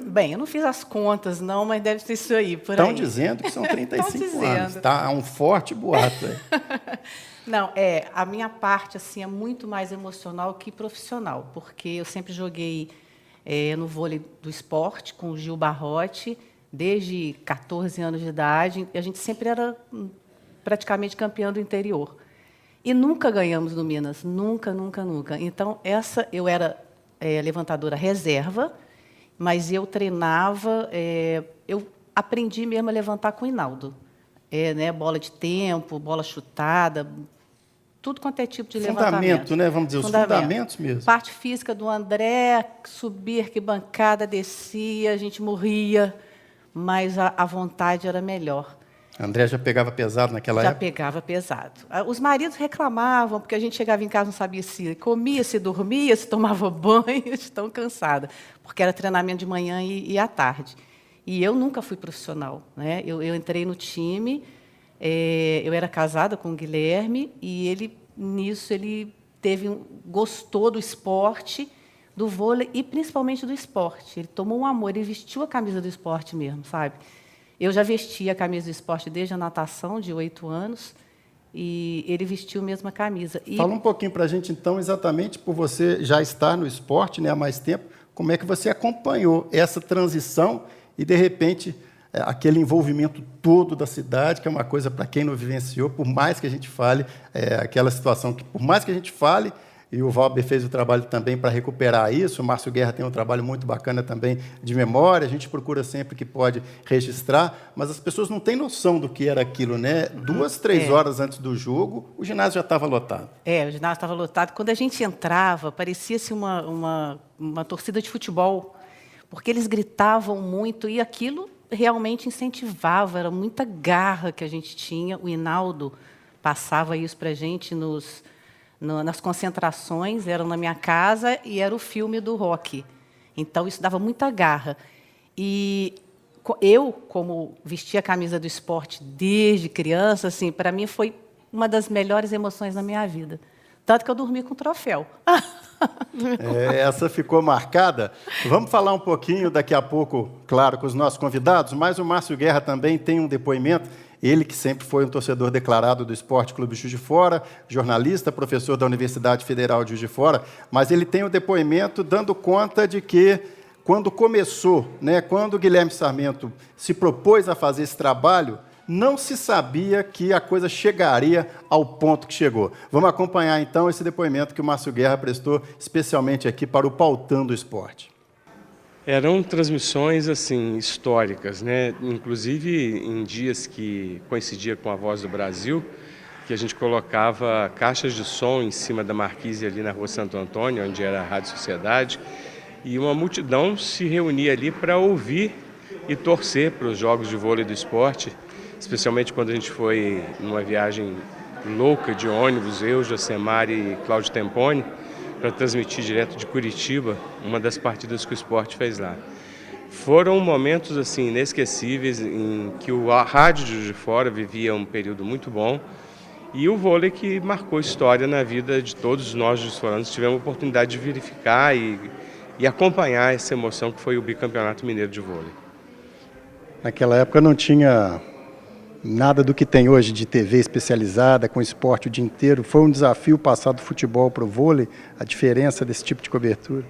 Bem, eu não fiz as contas, não, mas deve ser isso aí, por aí. Estão dizendo que são 35 anos. Tá um forte boato aí. Não, a minha parte assim é muito mais emocional que profissional, porque eu sempre joguei no vôlei do esporte com o Gil Barrote, desde 14 anos de idade, e a gente sempre era praticamente campeão do interior. E nunca ganhamos no Minas, nunca, nunca, nunca. Então, eu era levantadora reserva, mas eu treinava, eu aprendi mesmo a levantar com o Hinaldo. Né, bola de tempo, bola chutada, tudo quanto é tipo de levantamento. Fundamento, né? Vamos dizer, os fundamentos mesmo. Parte física do André, subir, que bancada, descia, a gente morria, mas a vontade era melhor. André já pegava pesado naquela época? Já pegava pesado. Os maridos reclamavam, porque a gente chegava em casa e não sabia se comia, se dormia, se tomava banho, de tão cansada, porque era treinamento de manhã e à tarde. E eu nunca fui profissional, né? Eu entrei no time, eu era casada com o Guilherme, e ele gostou do esporte, do vôlei e principalmente do esporte. Ele tomou um amor, ele vestiu a camisa do esporte mesmo, sabe? Eu já vestia a camisa do esporte desde a natação, de 8 anos, e ele vestiu mesmo a camisa. Fala um pouquinho para a gente, então, exatamente por você já estar no esporte, né, há mais tempo, como é que você acompanhou essa transição e, de repente, aquele envolvimento todo da cidade, que é uma coisa para quem não vivenciou, por mais que a gente fale, aquela situação que, por mais que a gente fale, e o Valber fez o trabalho também para recuperar isso, o Márcio Guerra tem um trabalho muito bacana também de memória, a gente procura sempre que pode registrar, mas as pessoas não têm noção do que era aquilo, né? 2, 3 horas antes do jogo, o ginásio já estava lotado. O ginásio estava lotado. Quando a gente entrava, parecia-se uma torcida de futebol, porque eles gritavam muito e aquilo realmente incentivava, era muita garra que a gente tinha. O Hinaldo passava isso para a gente nas concentrações, era na minha casa e era o filme do Rocky. Então, isso dava muita garra. E eu, como vestia a camisa do esporte desde criança, assim, para mim foi uma das melhores emoções da minha vida. Tanto que eu dormi com o troféu. Essa ficou marcada. Vamos falar um pouquinho daqui a pouco, claro, com os nossos convidados, mas o Márcio Guerra também tem um depoimento. Ele que sempre foi um torcedor declarado do Esporte Clube Juiz de Fora, jornalista, professor da Universidade Federal de Juiz de Fora, mas ele tem um depoimento dando conta de que, quando começou, né, quando o Guilherme Sarmento se propôs a fazer esse trabalho, não se sabia que a coisa chegaria ao ponto que chegou. Vamos acompanhar, então, esse depoimento que o Márcio Guerra prestou especialmente aqui para o Pautando o Esporte. Eram transmissões assim históricas, né? Inclusive em dias que coincidia com a Voz do Brasil, que a gente colocava caixas de som em cima da marquise ali na Rua Santo Antônio, onde era a Rádio Sociedade, e uma multidão se reunia ali para ouvir e torcer para os jogos de vôlei do esporte, especialmente quando a gente foi numa viagem louca de ônibus, eu, Josemar e Cláudio Temponi, para transmitir direto de Curitiba uma das partidas que o esporte fez lá. Foram momentos assim inesquecíveis em que a rádio de Juiz de Fora vivia um período muito bom e o vôlei que marcou história na vida de todos nós juiz-foranos. Tivemos a oportunidade de verificar e acompanhar essa emoção que foi o bicampeonato mineiro de vôlei. Naquela época não tinha nada do que tem hoje de TV especializada, com esporte o dia inteiro. Foi um desafio passar do futebol para o vôlei, a diferença desse tipo de cobertura?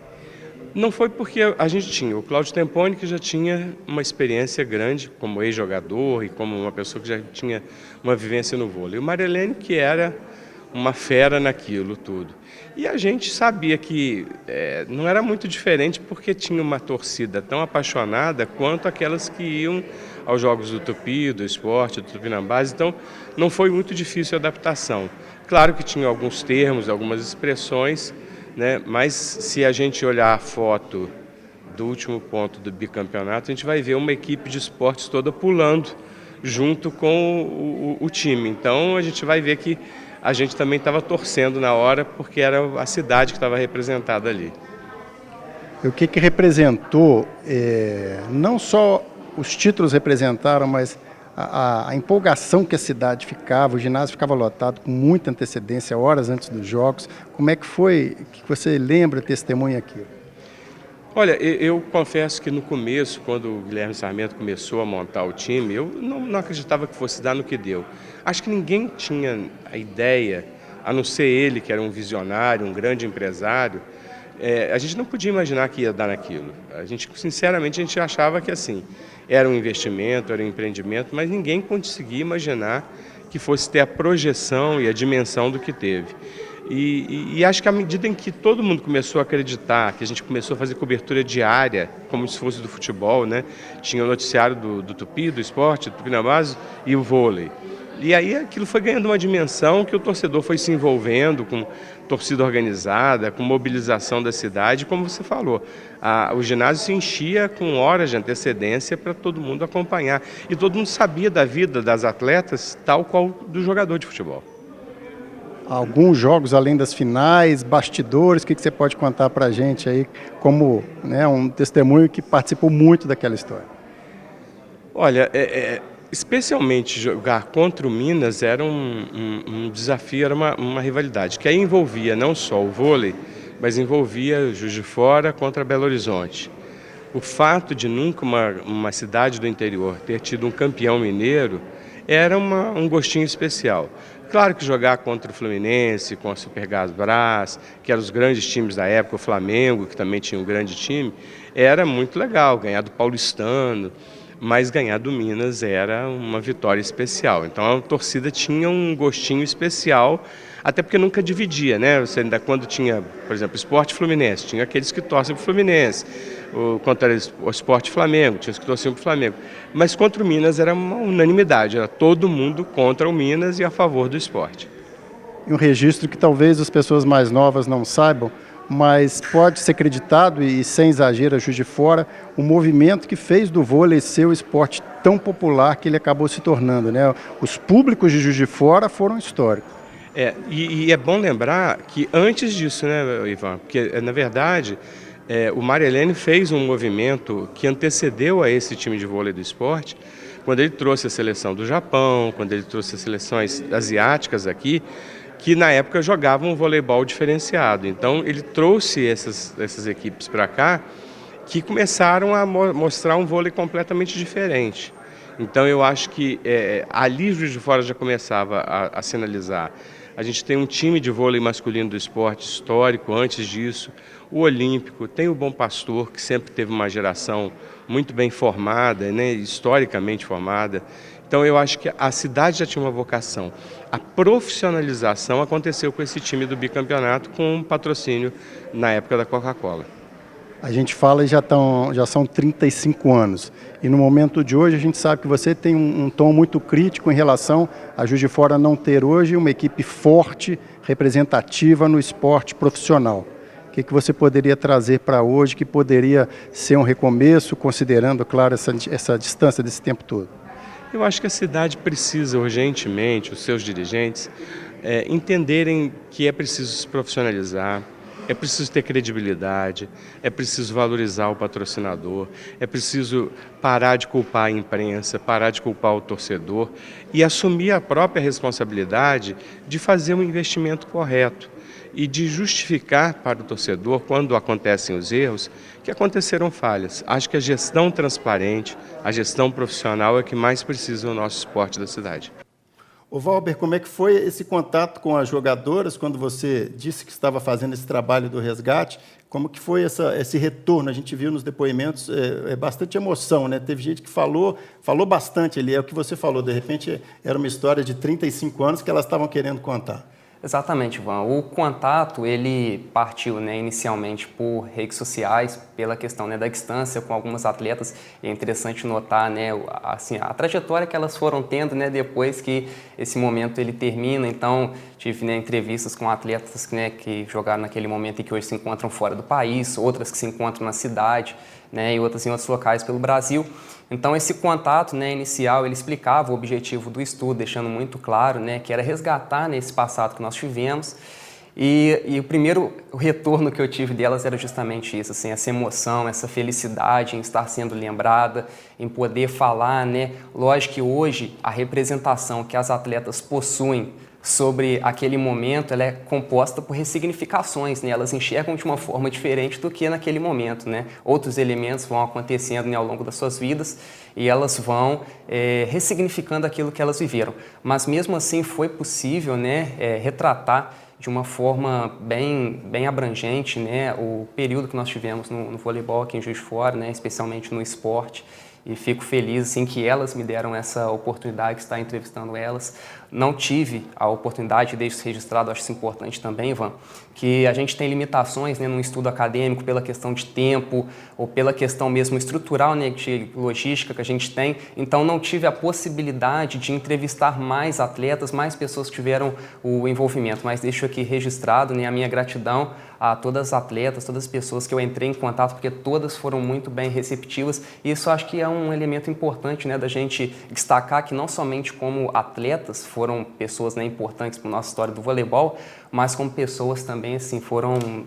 Não foi porque a gente tinha o Cláudio Temponi, que já tinha uma experiência grande como ex-jogador e como uma pessoa que já tinha uma vivência no vôlei. E o Marilene, que era uma fera naquilo tudo. E a gente sabia que não era muito diferente porque tinha uma torcida tão apaixonada quanto aquelas que iam aos jogos do Tupi, do esporte, do Tupinambás, então não foi muito difícil a adaptação. Claro que tinha alguns termos, algumas expressões, né? Mas se a gente olhar a foto do último ponto do bicampeonato, a gente vai ver uma equipe de esportes toda pulando junto com o time. Então a gente vai ver que a gente também estava torcendo na hora, porque era a cidade que estava representada ali. O que representou, não só os títulos representaram, mas a empolgação que a cidade ficava, o ginásio ficava lotado com muita antecedência, horas antes dos jogos. Como é que foi, que você lembra, testemunha aquilo? Olha, eu confesso que no começo, quando o Guilherme Sarmento começou a montar o time, eu não acreditava que fosse dar no que deu. Acho que ninguém tinha a ideia, a não ser ele, que era um visionário, um grande empresário, a gente não podia imaginar que ia dar naquilo. Sinceramente, a gente achava que assim, era um investimento, era um empreendimento, mas ninguém conseguia imaginar que fosse ter a projeção e a dimensão do que teve. E acho que à medida em que todo mundo começou a acreditar, que a gente começou a fazer cobertura diária, como se fosse do futebol, né? Tinha o noticiário do Tupi, do esporte, do Tupinambás e o vôlei. E aí aquilo foi ganhando uma dimensão que o torcedor foi se envolvendo com torcida organizada, com mobilização da cidade, como você falou. O ginásio se enchia com horas de antecedência para todo mundo acompanhar. E todo mundo sabia da vida das atletas, tal qual do jogador de futebol. Alguns jogos além das finais, bastidores, o que você pode contar para a gente aí como, né, um testemunho que participou muito daquela história? Olha, especialmente jogar contra o Minas era um desafio, era uma rivalidade, que aí envolvia não só o vôlei, mas envolvia Juiz de Fora contra Belo Horizonte. O fato de nunca uma cidade do interior ter tido um campeão mineiro era um gostinho especial. Claro que jogar contra o Fluminense, com a Supergás Brás, que eram os grandes times da época, o Flamengo, que também tinha um grande time, era muito legal, ganhar do Paulistano, mas ganhar do Minas era uma vitória especial. Então a torcida tinha um gostinho especial, até porque nunca dividia, né? Você ainda quando tinha, por exemplo, Sport Fluminense, tinha aqueles que torcem para o Fluminense, contra o Sport Flamengo, tinha os que torciam para o Flamengo. Mas contra o Minas era uma unanimidade, era todo mundo contra o Minas e a favor do esporte. E um registro que talvez as pessoas mais novas não saibam, mas pode ser acreditado, e sem exagero, a Juiz de Fora, o movimento que fez do vôlei ser o esporte tão popular que ele acabou se tornando, né? Os públicos de Juiz de Fora foram históricos. E é bom lembrar que antes disso, né, Ivan, porque na verdade o Mário Helene fez um movimento que antecedeu a esse time de vôlei do esporte, quando ele trouxe a seleção do Japão, quando ele trouxe as seleções asiáticas aqui, que na época jogavam um voleibol diferenciado. Então ele trouxe essas equipes para cá, que começaram a mostrar um vôlei completamente diferente. Então eu acho que ali Juiz de Fora já começava a sinalizar. A gente tem um time de vôlei masculino do esporte histórico antes disso, o Olímpico, tem o Bom Pastor, que sempre teve uma geração muito bem formada, né, historicamente formada. Então eu acho que a cidade já tinha uma vocação. A profissionalização aconteceu com esse time do bicampeonato com um patrocínio na época da Coca-Cola. A gente fala e já são 35 anos. E no momento de hoje a gente sabe que você tem um tom muito crítico em relação a Juiz de Fora não ter hoje uma equipe forte, representativa no esporte profissional. O que você poderia trazer para hoje que poderia ser um recomeço, considerando, claro, essa distância desse tempo todo? Eu acho que a cidade precisa urgentemente, os seus dirigentes, entenderem que é preciso se profissionalizar, é preciso ter credibilidade, é preciso valorizar o patrocinador, é preciso parar de culpar a imprensa, parar de culpar o torcedor e assumir a própria responsabilidade de fazer um investimento correto e de justificar para o torcedor, quando acontecem os erros, que aconteceram falhas. Acho que a gestão transparente, a gestão profissional é que mais precisa no nosso esporte da cidade. Ô Valber, como é que foi esse contato com as jogadoras quando você disse que estava fazendo esse trabalho do resgate? Como que foi esse retorno? A gente viu nos depoimentos bastante emoção, né? Teve gente que falou bastante ali, é o que você falou, de repente era uma história de 35 anos que elas estavam querendo contar. Exatamente, Ivan. O contato, ele partiu, né, inicialmente por redes sociais, pela questão, né, da distância com algumas atletas. É interessante notar, né, assim, a trajetória que elas foram tendo, né, depois que esse momento ele termina. Então, tive, né, entrevistas com atletas, né, que jogaram naquele momento e que hoje se encontram fora do país, outras que se encontram na cidade, né, e outras em outros locais pelo Brasil. Então esse contato, né, inicial, ele explicava o objetivo do estudo, deixando muito claro, né, que era resgatar nesse passado que nós tivemos. E o primeiro retorno que eu tive delas era justamente isso, assim, essa emoção, essa felicidade em estar sendo lembrada, em poder falar, né. Lógico que hoje a representação que as atletas possuem sobre aquele momento, ela é composta por ressignificações, né? Elas enxergam de uma forma diferente do que naquele momento, né? Outros elementos vão acontecendo, né, ao longo das suas vidas e elas vão ressignificando aquilo que elas viveram. Mas mesmo assim foi possível, né, retratar de uma forma bem abrangente, né, o período que nós tivemos no voleibol aqui em Juiz de Fora, né, especialmente no esporte. E fico feliz assim, que elas me deram essa oportunidade de estar entrevistando elas. Não tive a oportunidade, deixo isso registrado, acho isso importante também, Ivan, que a gente tem limitações, né, num estudo acadêmico pela questão de tempo ou pela questão mesmo estrutural, né, de logística que a gente tem. Então não tive a possibilidade de entrevistar mais atletas, mais pessoas que tiveram o envolvimento, mas deixo aqui registrado, né, a minha gratidão a todas as atletas, todas as pessoas que eu entrei em contato, porque todas foram muito bem receptivas. E isso acho que é um elemento importante, né, da gente destacar que não somente como atletas foram pessoas, né, importantes para a nossa história do voleibol, mas como pessoas também assim,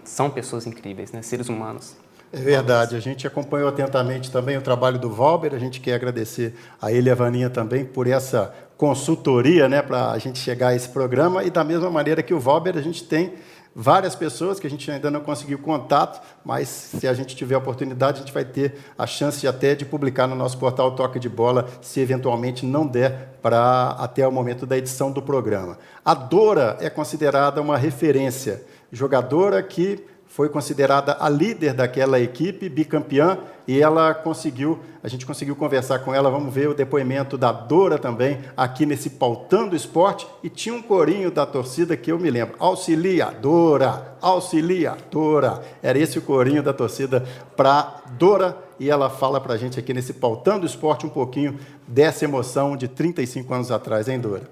são pessoas incríveis, né, seres humanos. É verdade, a gente acompanhou atentamente também o trabalho do Valber, a gente quer agradecer a ele e a Vaninha também por essa consultoria, né, para a gente chegar a esse programa, e da mesma maneira que o Valber, a gente tem várias pessoas que a gente ainda não conseguiu contato, mas se a gente tiver a oportunidade, a gente vai ter a chance até de publicar no nosso portal Toque de Bola, se eventualmente não der para até o momento da edição do programa. A Dora é considerada uma referência, jogadora que foi considerada a líder daquela equipe, bicampeã, e a gente conseguiu conversar com ela. Vamos ver o depoimento da Dora também, aqui nesse Pautando Esporte, e tinha um corinho da torcida que eu me lembro, auxiliadora, auxiliadora, era esse o corinho da torcida para Dora, e ela fala para a gente aqui nesse Pautando Esporte um pouquinho dessa emoção de 35 anos atrás, hein, Dora?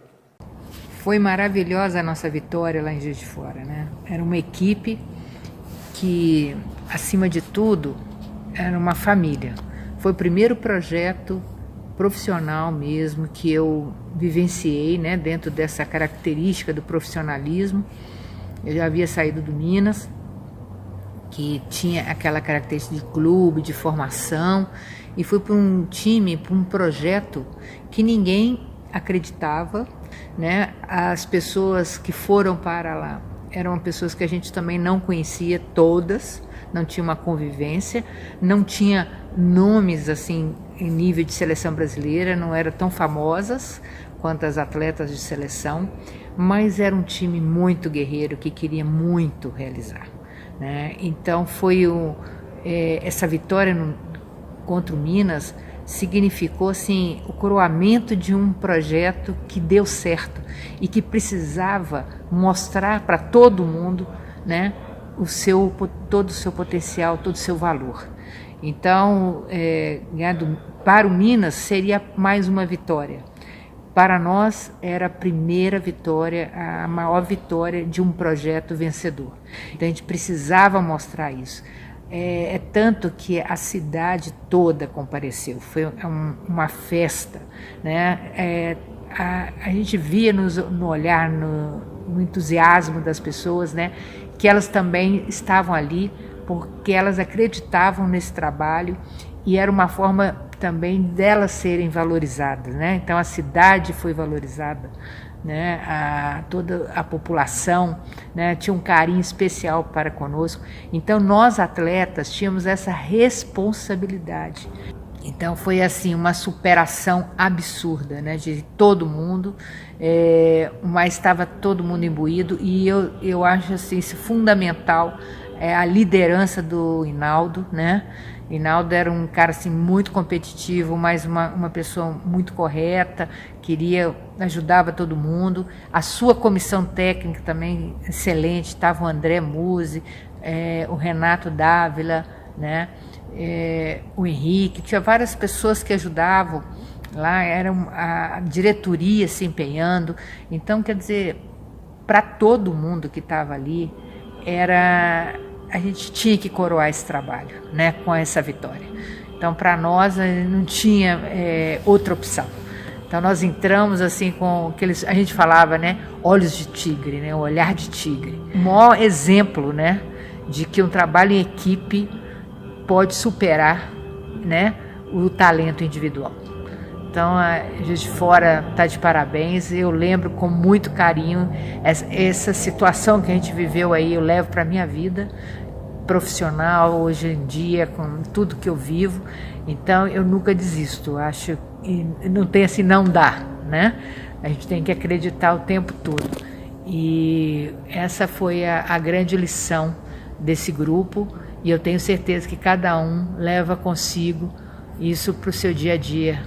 Foi maravilhosa a nossa vitória lá em Juiz de Fora, né? Era uma equipe que, acima de tudo, era uma família. Foi o primeiro projeto profissional mesmo que eu vivenciei, né, dentro dessa característica do profissionalismo. Eu já havia saído do Minas, que tinha aquela característica de clube, de formação, e fui para um time, para um projeto que ninguém acreditava, né? As pessoas que foram para lá eram pessoas que a gente também não conhecia todas, não tinha uma convivência, não tinha nomes assim em nível de seleção brasileira, não eram tão famosas quanto as atletas de seleção, mas era um time muito guerreiro que queria muito realizar, né? Então foi essa vitória contra o Minas significou assim o coroamento de um projeto que deu certo e que precisava mostrar para todo mundo, né, todo o seu potencial, todo o seu valor. Então, para o Minas seria mais uma vitória. Para nós era a primeira vitória, a maior vitória de um projeto vencedor. Então a gente precisava mostrar isso. É tanto que a cidade toda compareceu, foi uma festa, né? A gente via no olhar, no entusiasmo das pessoas, né, que elas também estavam ali porque elas acreditavam nesse trabalho e era uma forma também delas serem valorizadas, né? Então a cidade foi valorizada, né? Toda a população, né, tinha um carinho especial para conosco. Então nós atletas tínhamos essa responsabilidade. Então foi assim uma superação absurda, né, de todo mundo, mas estava todo mundo imbuído e eu acho assim fundamental a liderança do Hinaldo, né? Hinaldo era um cara assim muito competitivo, mas uma pessoa muito correta, ajudava todo mundo. A sua comissão técnica também excelente, estava o André Musi, o Renato Dávila, né? O Henrique, tinha várias pessoas que ajudavam lá, era a diretoria se empenhando. Então, quer dizer, para todo mundo que estava ali, a gente tinha que coroar esse trabalho, né, com essa vitória. Então, para nós, não tinha outra opção. Então, nós entramos assim com aqueles, a gente falava, né, olhos de tigre, né, o olhar de tigre. O maior exemplo, né, de que um trabalho em equipe pode superar, né, o talento individual. Então, a Juiz de Fora está de parabéns. Eu lembro com muito carinho essa situação que a gente viveu aí, eu levo para a minha vida profissional, hoje em dia, com tudo que eu vivo. Então, eu nunca desisto. Acho que não tem assim, não dá, né? A gente tem que acreditar o tempo todo. E essa foi a grande lição desse grupo. E eu tenho certeza que cada um leva consigo isso para o seu dia a dia,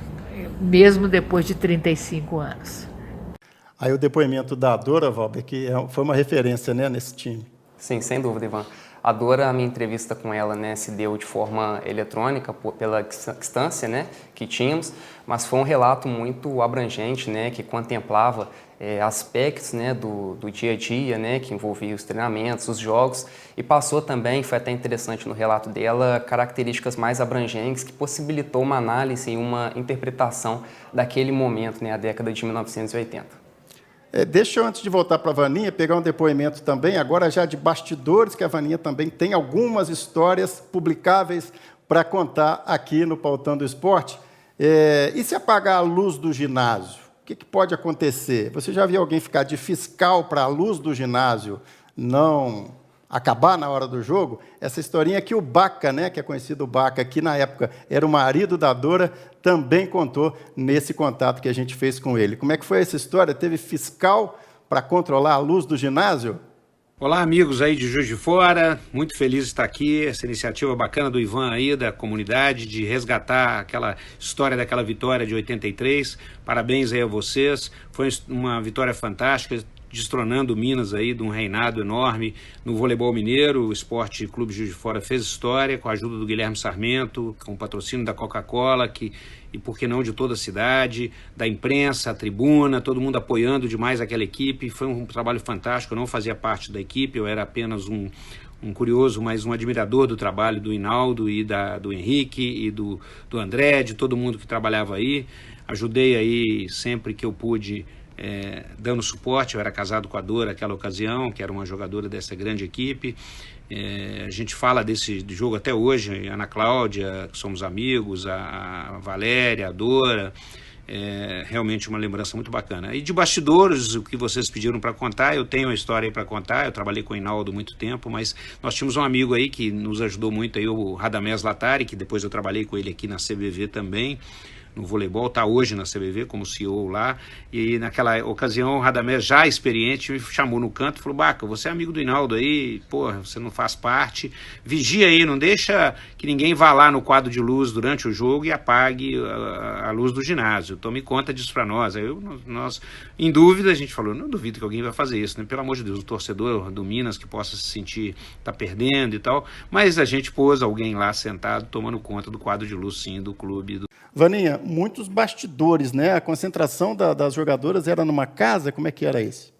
mesmo depois de 35 anos. Aí o depoimento da Dora, Valber, que foi uma referência, né, nesse time. Sim, sem dúvida, Ivan. A Dora, a minha entrevista com ela, né, se deu de forma eletrônica, pela distância, né, que tínhamos, mas foi um relato muito abrangente, né, que contemplava aspectos, né, do dia a dia, né, que envolvia os treinamentos, os jogos, e passou também, foi até interessante no relato dela, características mais abrangentes que possibilitou uma análise e uma interpretação daquele momento, né, a década de 1980. Deixa eu, antes de voltar para a Vaninha, pegar um depoimento também, agora já de bastidores, que a Vaninha também tem algumas histórias publicáveis para contar aqui no Pautando o Esporte. E se apagar a luz do ginásio? O que pode acontecer? Você já viu alguém ficar de fiscal para a luz do ginásio não acabar na hora do jogo? Essa historinha que o Baca, né, que é conhecido o Baca, que na época era o marido da Dora, também contou nesse contato que a gente fez com ele. Como é que foi essa história? Teve fiscal para controlar a luz do ginásio? Olá, amigos aí de Juiz de Fora, muito feliz de estar aqui, essa iniciativa bacana do Ivan aí, da comunidade, de resgatar aquela história daquela vitória de 83, parabéns aí a vocês, foi uma vitória fantástica, destronando o Minas aí de um reinado enorme no voleibol mineiro. O Esporte Clube Juiz de Fora fez história com a ajuda do Guilherme Sarmento, com o patrocínio da Coca-Cola, e por que não de toda a cidade, da imprensa, a tribuna, todo mundo apoiando demais aquela equipe. Foi um trabalho fantástico, eu não fazia parte da equipe, eu era apenas um curioso, mas um admirador do trabalho do Hinaldo e do Henrique e do André, de todo mundo que trabalhava aí. Ajudei aí sempre que eu pude, dando suporte. Eu era casado com a Dora naquela ocasião, que era uma jogadora dessa grande equipe. A gente fala desse jogo até hoje, a Ana Cláudia, que somos amigos, a Valéria, a Dora, realmente uma lembrança muito bacana. E de bastidores, o que vocês pediram para contar, eu tenho uma história aí para contar. Eu trabalhei com o Hinaldo há muito tempo, mas nós tínhamos um amigo aí que nos ajudou muito, aí, o Radamés Latari, que depois eu trabalhei com ele aqui na CBV também, no voleibol, está hoje na CBV como CEO lá, e naquela ocasião o Radamés, já experiente, me chamou no canto e falou: Baca, você é amigo do Hinaldo aí, porra, você não faz parte, vigia aí, não deixa que ninguém vá lá no quadro de luz durante o jogo e apague a luz do ginásio, tome conta disso para nós. Aí nós, em dúvida, a gente falou: não duvido que alguém vai fazer isso, né? Pelo amor de Deus, o torcedor do Minas que possa se sentir, tá perdendo e tal, mas a gente pôs alguém lá sentado, tomando conta do quadro de luz, sim, do clube. Vaninha, muitos bastidores, né? A concentração das jogadoras era numa casa? Como é que era isso?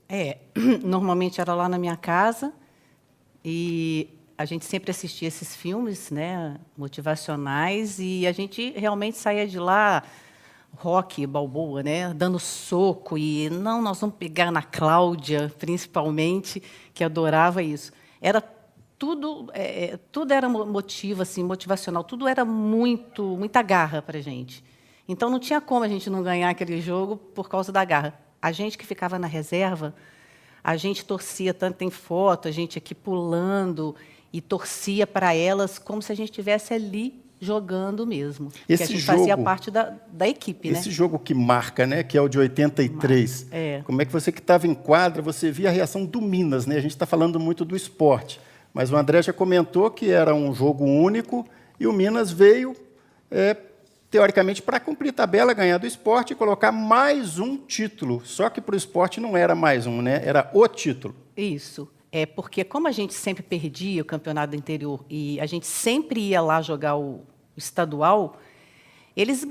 Normalmente era lá na minha casa, e a gente sempre assistia esses filmes, né, motivacionais, e a gente realmente saía de lá, Rocky Balboa, né, dando soco, e não, nós vamos pegar na Cláudia, principalmente, que adorava isso. Era tudo era motivo, assim, motivacional, tudo era muita garra para a gente. Então, não tinha como a gente não ganhar aquele jogo por causa da garra. A gente que ficava na reserva, a gente torcia, tanto tem foto, a gente aqui pulando, e torcia para elas como se a gente estivesse ali jogando mesmo. Porque a gente fazia parte da equipe. Esse jogo que marca, né, que é o de 83, como é que você que estava em quadra, você via a reação do Minas, né? A gente está falando muito do esporte, mas o André já comentou que era um jogo único e o Minas veio, teoricamente, para cumprir tabela, ganhar do esporte e colocar mais um título. Só que para o esporte não era mais um, né? Era o título. Isso. Porque como a gente sempre perdia o campeonato do interior e a gente sempre ia lá jogar o estadual, eles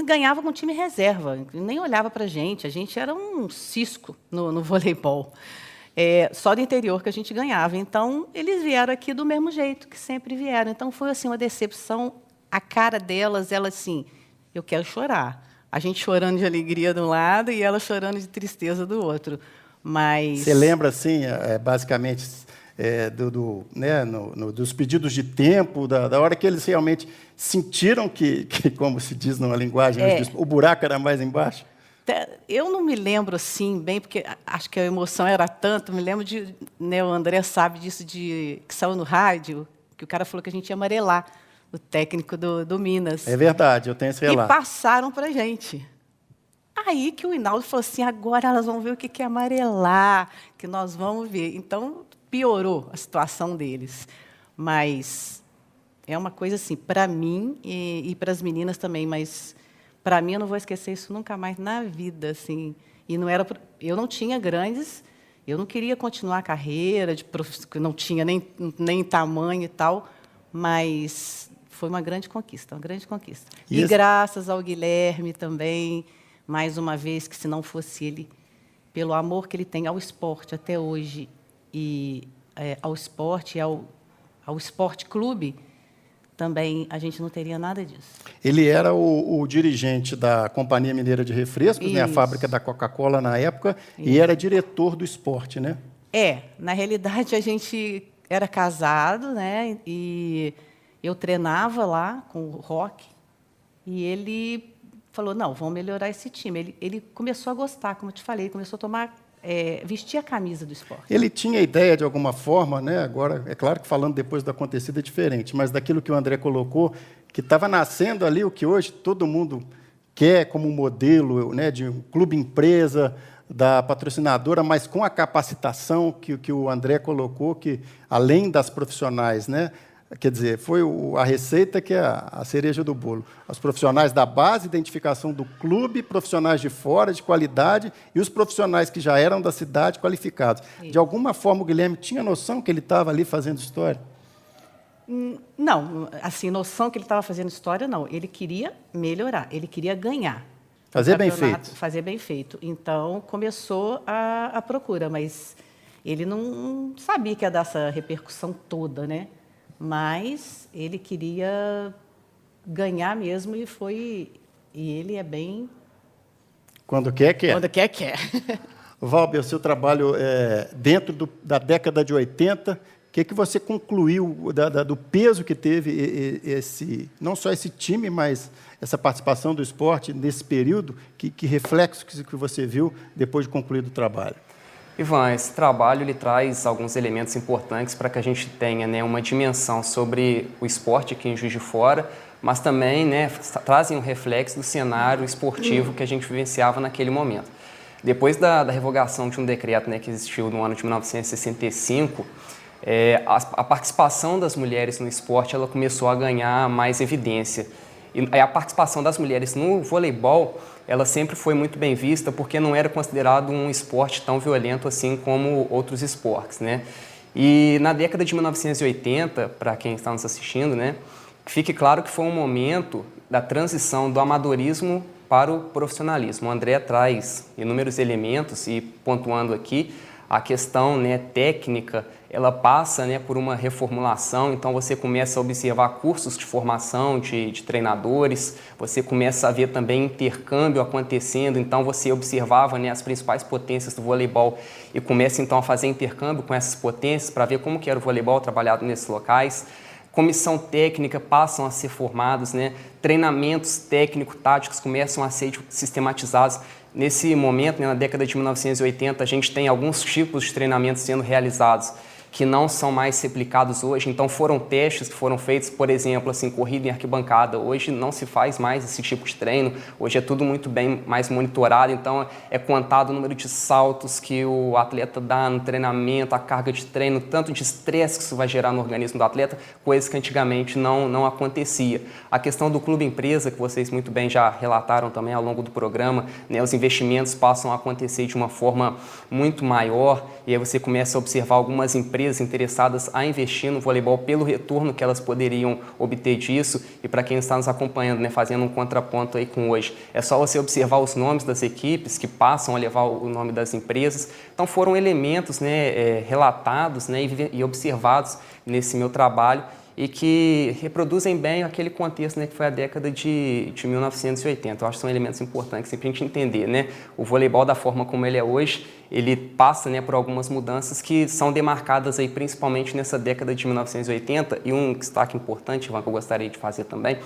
ganhavam com time reserva, nem olhava para a gente era um cisco no voleibol. Só do interior que a gente ganhava. Então, eles vieram aqui do mesmo jeito que sempre vieram. Então, foi assim, uma decepção. A cara delas, ela assim, eu quero chorar. A gente chorando de alegria de um lado e ela chorando de tristeza do outro. Mas você lembra, assim, basicamente, dos pedidos de tempo, da hora que eles realmente sentiram que como se diz numa linguagem, o buraco era mais embaixo? Eu não me lembro assim bem, porque acho que a emoção era tanto. Me lembro de, né, o André sabe disso, que saiu no rádio, que o cara falou que a gente ia amarelar, o técnico do Minas. É verdade, eu tenho esse relato. E passaram para a gente. Aí que o Hinaldo falou assim, agora elas vão ver o que é amarelar, que nós vamos ver. Então, piorou a situação deles. Mas é uma coisa assim, para mim e para as meninas também, mas para mim eu não vou esquecer isso nunca mais na vida, assim. E não era, eu não tinha grandes, eu não queria continuar a carreira, não tinha nem tamanho e tal, mas foi uma grande conquista, uma grande conquista. E graças ao Guilherme também, mais uma vez, que se não fosse ele, pelo amor que ele tem ao esporte até hoje, e ao esporte e ao esporte clube, também a gente não teria nada disso. Ele era o dirigente da Companhia Mineira de Refrescos, né, a fábrica da Coca-Cola na época, e era diretor do esporte, né? Na realidade, a gente era casado, né, e eu treinava lá com o Roque, e ele falou, não, vamos melhorar esse time. Ele começou a gostar, como eu te falei, começou a vestir a camisa do esporte. Ele tinha ideia, de alguma forma, né? Agora, é claro que falando depois do acontecido é diferente, mas daquilo que o André colocou, que estava nascendo ali o que hoje todo mundo quer como modelo, né, de um clube-empresa, da patrocinadora, mas com a capacitação que o André colocou, que além das profissionais, né, quer dizer, foi a receita que é a cereja do bolo. Os profissionais da base, identificação do clube, profissionais de fora, de qualidade, e os profissionais que já eram da cidade, qualificados. De alguma forma, o Guilherme tinha noção que ele estava ali fazendo história? Não, assim, noção que ele estava fazendo história, não. Ele queria melhorar, ele queria ganhar. Fazer bem feito. Fazer bem feito. Então, começou a procura, mas ele não sabia que ia dar essa repercussão toda, né? Mas ele queria ganhar mesmo e ele é bem... Quando quer, quer. Quando quer, quer. Valber, o seu trabalho dentro da década de 80, o que você concluiu do peso que teve não só esse time, mas essa participação do esporte nesse período? Que reflexo que você viu depois de concluído o trabalho? Ivan, esse trabalho ele traz alguns elementos importantes para que a gente tenha, né, uma dimensão sobre o esporte aqui em Juiz de Fora, mas também, né, trazem um reflexo do cenário esportivo que a gente vivenciava naquele momento. Depois da revogação de um decreto, né, que existiu no ano de 1965, a participação das mulheres no esporte ela começou a ganhar mais evidência. E a participação das mulheres no voleibol ela sempre foi muito bem vista porque não era considerado um esporte tão violento assim como outros esportes, né? E na década de 1980, para quem está nos assistindo, né, fique claro que foi um momento da transição do amadorismo para o profissionalismo. O André traz inúmeros elementos e pontuando aqui a questão, né, técnica, ela passa, né, por uma reformulação, então você começa a observar cursos de formação de treinadores, você começa a ver também intercâmbio acontecendo, então você observava, né, as principais potências do voleibol e começa então a fazer intercâmbio com essas potências para ver como que era o voleibol trabalhado nesses locais. Comissão técnica passam a ser formados, né, treinamentos técnico-táticos começam a ser sistematizados. Nesse momento, né, na década de 1980, a gente tem alguns tipos de treinamentos sendo realizados que não são mais replicados hoje. Então, foram testes que foram feitos, por exemplo, assim, corrida em arquibancada. Hoje não se faz mais esse tipo de treino. Hoje é tudo muito bem mais monitorado. Então, é contado o número de saltos que o atleta dá no treinamento, a carga de treino, tanto de estresse que isso vai gerar no organismo do atleta, coisas que antigamente não acontecia. A questão do clube-empresa, que vocês muito bem já relataram também ao longo do programa, né, os investimentos passam a acontecer de uma forma muito maior e aí você começa a observar algumas empresas interessadas a investir no voleibol pelo retorno que elas poderiam obter disso. E para quem está nos acompanhando, né, fazendo um contraponto aí com hoje, é só você observar os nomes das equipes que passam a levar o nome das empresas. Então foram elementos, né, relatados, né, e observados nesse meu trabalho e que reproduzem bem aquele contexto, né, que foi a década de 1980. Eu acho que são elementos importantes para a gente entender, né? O voleibol, da forma como ele é hoje, ele passa, né, por algumas mudanças que são demarcadas aí, principalmente nessa década de 1980, e um destaque importante, Ivan, que eu gostaria de fazer também,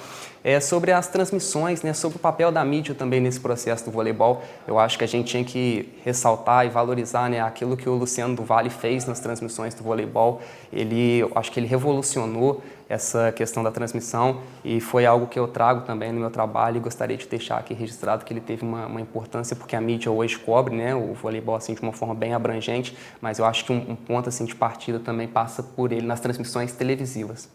é sobre as transmissões, né, sobre o papel da mídia também nesse processo do voleibol. Eu acho que a gente tinha que ressaltar e valorizar, né, aquilo que o Luciano do Valle fez nas transmissões do voleibol. Eu acho que ele revolucionou essa questão da transmissão e foi algo que eu trago também no meu trabalho e gostaria de deixar aqui registrado que ele teve uma importância, porque a mídia hoje cobre, né, o voleibol assim, de uma forma bem abrangente, mas eu acho que um ponto assim, de partida também passa por ele nas transmissões televisivas.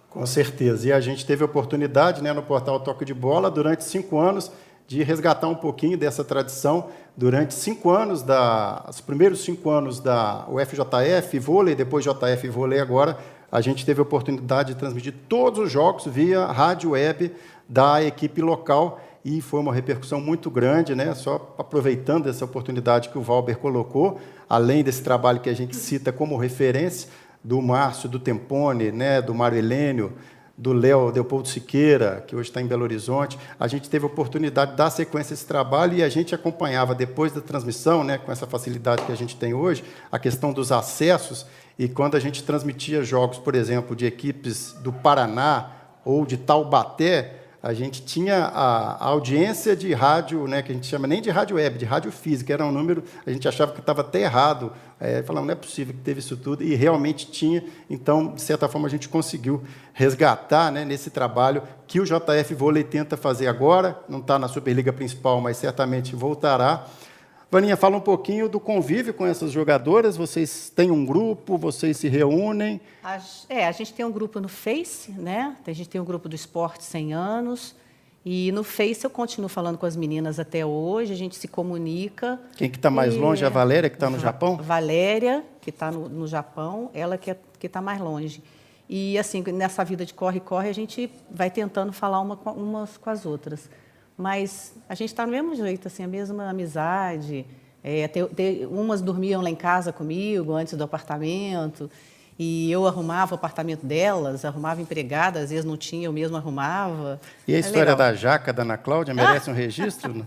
Com certeza. E a gente teve a oportunidade, né, no portal Toque de Bola, durante 5 anos, de resgatar um pouquinho dessa tradição. Durante 5 anos, os primeiros 5 anos da UFJF Vôlei, depois JF Vôlei agora, a gente teve a oportunidade de transmitir todos os jogos via rádio web da equipe local e foi uma repercussão muito grande, né? Só aproveitando essa oportunidade que o Valber colocou, além desse trabalho que a gente cita como referência, do Márcio, do Tempone, né? Do Mário Helênio, do Léo Leopoldo Siqueira, que hoje está em Belo Horizonte, a gente teve a oportunidade de dar sequência a esse trabalho e a gente acompanhava depois da transmissão, né, com essa facilidade que a gente tem hoje, a questão dos acessos, e quando a gente transmitia jogos, por exemplo, de equipes do Paraná ou de Taubaté, a gente tinha a audiência de rádio, né, que a gente chama nem de rádio web, de rádio física, era um número, a gente achava que estava até errado, falamos, não é possível que teve isso tudo, e realmente tinha, então, de certa forma, a gente conseguiu resgatar, né, nesse trabalho que o JF Vôlei tenta fazer agora, não está na Superliga principal, mas certamente voltará. Vaninha, fala um pouquinho do convívio com essas jogadoras, vocês têm um grupo, vocês se reúnem? A gente tem um grupo no Face, né? A gente tem um grupo do Esporte 100 anos, e no Face eu continuo falando com as meninas até hoje, a gente se comunica. Quem que está mais longe é a Valéria, que está no Japão? Valéria, que está no Japão, ela que está mais longe. E, assim, nessa vida de corre-corre, a gente vai tentando falar umas com as outras. Mas a gente está do mesmo jeito, assim, a mesma amizade. Umas dormiam lá em casa comigo, antes do apartamento, e eu arrumava o apartamento delas, arrumava empregada, às vezes não tinha, eu mesmo arrumava. E a história da jaca da Ana Cláudia merece um registro?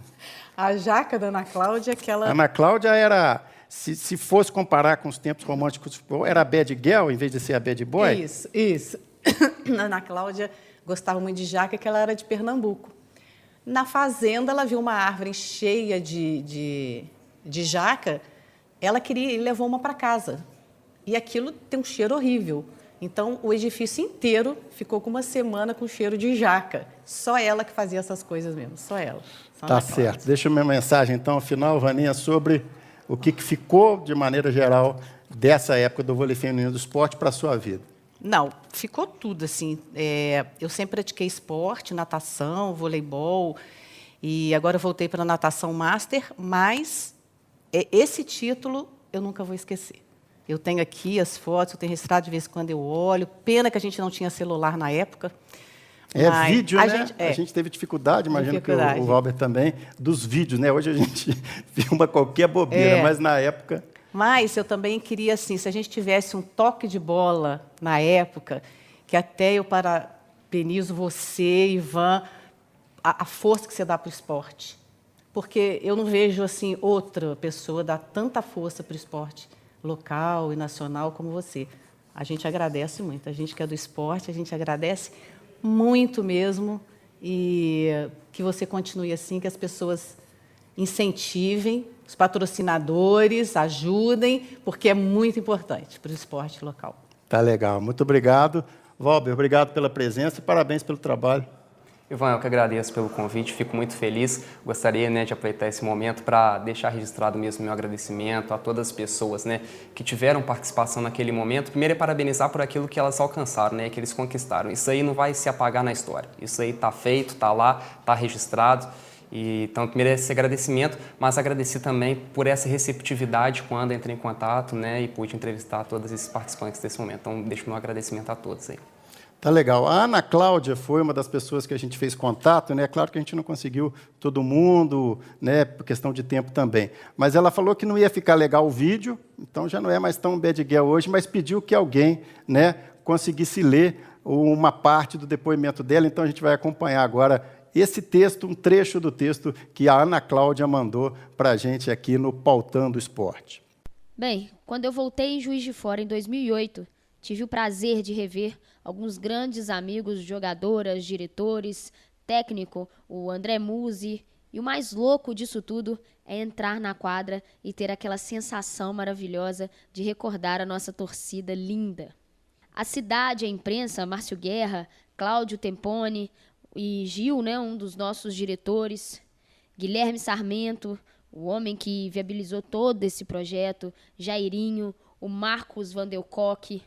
A jaca da Ana Cláudia, aquela... Ana Cláudia era, se fosse comparar com os tempos românticos, era a bad girl, em vez de ser a bad boy? Isso. A Ana Cláudia gostava muito de jaca, que ela era de Pernambuco. Na fazenda, ela viu uma árvore cheia de jaca, ela queria e levou uma para casa. E aquilo tem um cheiro horrível. Então, o edifício inteiro ficou com uma semana com cheiro de jaca. Só ela que fazia essas coisas mesmo, só ela. Tá certo. Deixa a minha mensagem, então, final, Vaninha, sobre o que ficou, de maneira geral, dessa época do vôlei feminino do esporte para a sua vida. Não, ficou tudo, assim. Eu sempre pratiquei esporte, natação, voleibol, e agora eu voltei para a natação master, mas esse título eu nunca vou esquecer. Eu tenho aqui as fotos, eu tenho registrado de vez em quando eu olho. Pena que a gente não tinha celular na época. Vídeo, né? A gente teve dificuldade, imagino que o Valber também, dos vídeos, né? Hoje a gente filma qualquer bobeira, mas na época... Mas eu também queria, assim, se a gente tivesse um toque de bola na época, que até eu parabenizo você, Ivan, a força que você dá para o esporte. Porque eu não vejo, assim, outra pessoa dar tanta força para o esporte local e nacional como você. A gente agradece muito. A gente que é do esporte, a gente agradece muito mesmo. E que você continue assim, que as pessoas incentivem, os patrocinadores ajudem, porque é muito importante para o esporte local. Tá legal, muito obrigado. Valber, obrigado pela presença e parabéns pelo trabalho. Ivan, eu que agradeço pelo convite, fico muito feliz. Gostaria, né, de aproveitar esse momento para deixar registrado mesmo meu agradecimento a todas as pessoas, né, que tiveram participação naquele momento. Primeiro é parabenizar por aquilo que elas alcançaram, né, que eles conquistaram. Isso aí não vai se apagar na história. Isso aí está feito, está lá, está registrado. Então, primeiro é esse agradecimento, mas agradecer também por essa receptividade quando entrei em contato, né, e pude entrevistar todos esses participantes desse momento. Então, deixo meu agradecimento a todos aí. Tá legal. A Ana Cláudia foi uma das pessoas que a gente fez contato, né? Claro que a gente não conseguiu todo mundo, né, por questão de tempo também. Mas ela falou que não ia ficar legal o vídeo, então já não é mais tão bad girl hoje, mas pediu que alguém, né, conseguisse ler uma parte do depoimento dela, então a gente vai acompanhar agora esse texto, um trecho do texto que a Ana Cláudia mandou para a gente aqui no Pautando Esporte. Bem, quando eu voltei em Juiz de Fora em 2008, tive o prazer de rever alguns grandes amigos, jogadoras, diretores, técnico, o André Musi, e o mais louco disso tudo é entrar na quadra e ter aquela sensação maravilhosa de recordar a nossa torcida linda. A cidade, a imprensa, Márcio Guerra, Cláudio Tempone e Gil, um dos nossos diretores, Guilherme Sarmento, o homem que viabilizou todo esse projeto, Jairinho, o Marcos Vandelcock,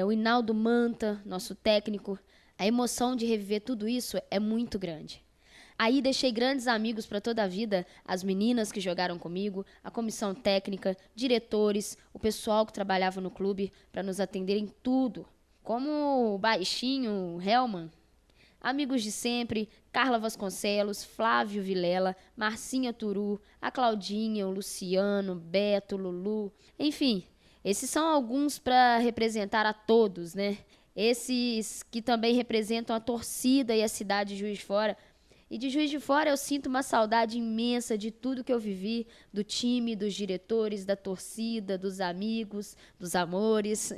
o Hinaldo Manta, nosso técnico. A emoção de reviver tudo isso é muito grande. Aí deixei grandes amigos para toda a vida, as meninas que jogaram comigo, a comissão técnica, diretores, o pessoal que trabalhava no clube para nos atender em tudo, como o Baixinho, o Helman. Amigos de sempre, Carla Vasconcelos, Flávio Vilela, Marcinha Turu, a Claudinha, o Luciano, Beto, Lulu, enfim, esses são alguns para representar a todos, Esses que também representam a torcida e a cidade de Juiz de Fora. E de Juiz de Fora eu sinto uma saudade imensa de tudo que eu vivi, do time, dos diretores, da torcida, dos amigos, dos amores.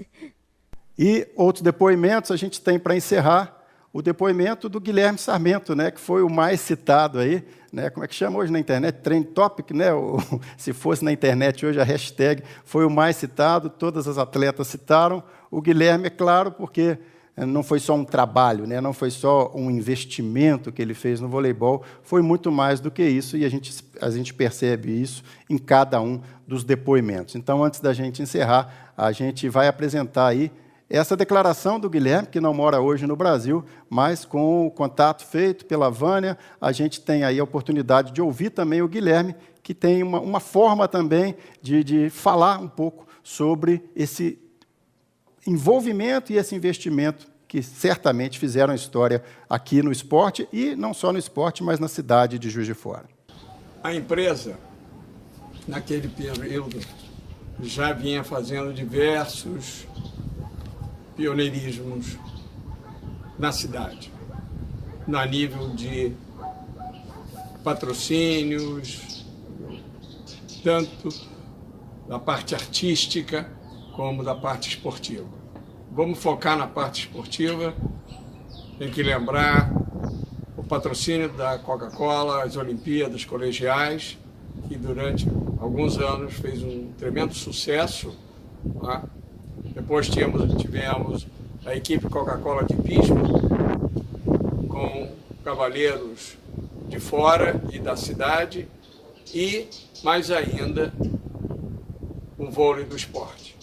E outros depoimentos a gente tem para encerrar. O depoimento do Guilherme Sarmento, que foi o mais citado aí, como é que chama hoje na internet? Trend Topic, se fosse na internet hoje a hashtag foi o mais citado, todas as atletas citaram. O Guilherme, é claro, porque não foi só um trabalho, não foi só um investimento que ele fez no voleibol, foi muito mais do que isso, e a gente percebe isso em cada um dos depoimentos. Então, antes da gente encerrar, a gente vai apresentar aí essa declaração do Guilherme, que não mora hoje no Brasil, mas com o contato feito pela Vânia, a gente tem aí a oportunidade de ouvir também o Guilherme, que tem uma forma também de falar um pouco sobre esse envolvimento e esse investimento que certamente fizeram história aqui no esporte, e não só no esporte, mas na cidade de Juiz de Fora. A empresa, naquele período, já vinha fazendo diversos pioneirismos na cidade, a nível de patrocínios, tanto da parte artística como da parte esportiva. Vamos focar na parte esportiva. Tem que lembrar o patrocínio da Coca-Cola, as Olimpíadas Colegiais, que durante alguns anos fez um tremendo sucesso. Depois tivemos a equipe Coca-Cola de Pismo, com cavaleiros de fora e da cidade, e, mais ainda, o vôlei do esporte.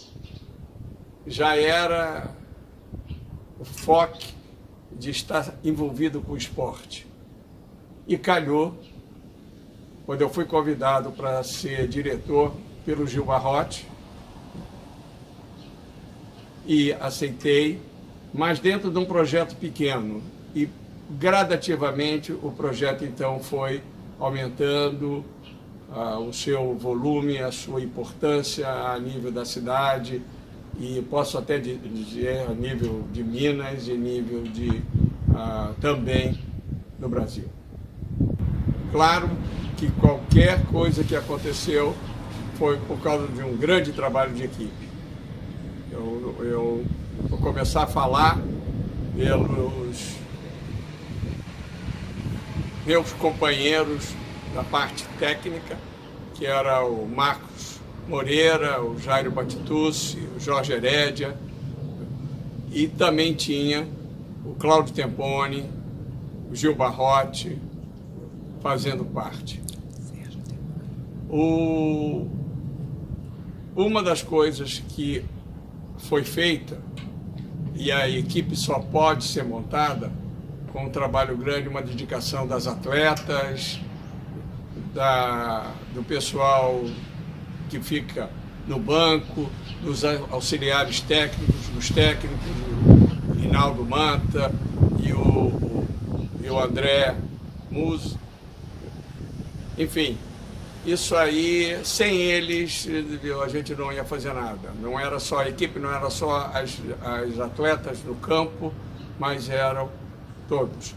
Já era o foco de estar envolvido com o esporte. E calhou, quando eu fui convidado para ser diretor pelo Gil Barrote, e aceitei, mas dentro de um projeto pequeno. E, gradativamente, o projeto, então, foi aumentando o seu volume, a sua importância a nível da cidade, e posso até dizer a nível de Minas e nível de também no Brasil. Claro que qualquer coisa que aconteceu foi por causa de um grande trabalho de equipe. Eu vou começar a falar pelos meus companheiros da parte técnica, que era o Marcos Moreira, o Jairo Batitucci, o Jorge Herédia, e também tinha o Cláudio Tempone, o Gil Barrote, fazendo parte. Uma das coisas que foi feita, e a equipe só pode ser montada com um trabalho grande, uma dedicação das atletas, do pessoal que fica no banco, dos auxiliares técnicos, dos técnicos, o Hinaldo Manta e o André Musi. Enfim, isso aí, sem eles, a gente não ia fazer nada. Não era só a equipe, não era só as atletas no campo, mas eram todos.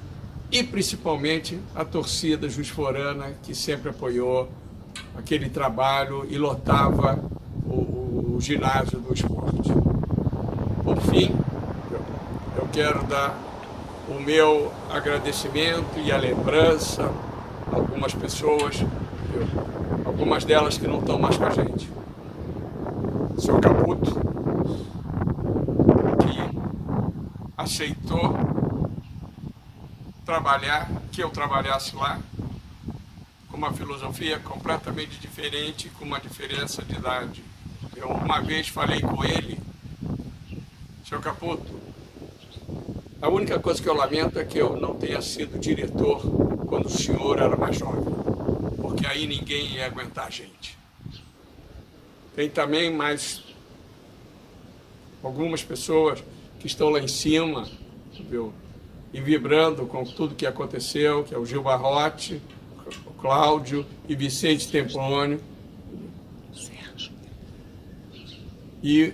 E principalmente a torcida juiz-forana, que sempre apoiou aquele trabalho e lotava o ginásio do esporte. Por fim, eu quero dar o meu agradecimento e a lembrança a algumas pessoas, algumas delas que não estão mais com a gente. O senhor Caputo, que aceitou que eu trabalhasse lá, com uma filosofia completamente diferente, com uma diferença de idade. Eu uma vez falei com ele, senhor Caputo, a única coisa que eu lamento é que eu não tenha sido diretor quando o senhor era mais jovem, porque aí ninguém ia aguentar a gente. Tem também mais algumas pessoas que estão lá em cima, viu? E vibrando com tudo que aconteceu, que é o Gil Barrote, o Cláudio e Vicente Templônio. E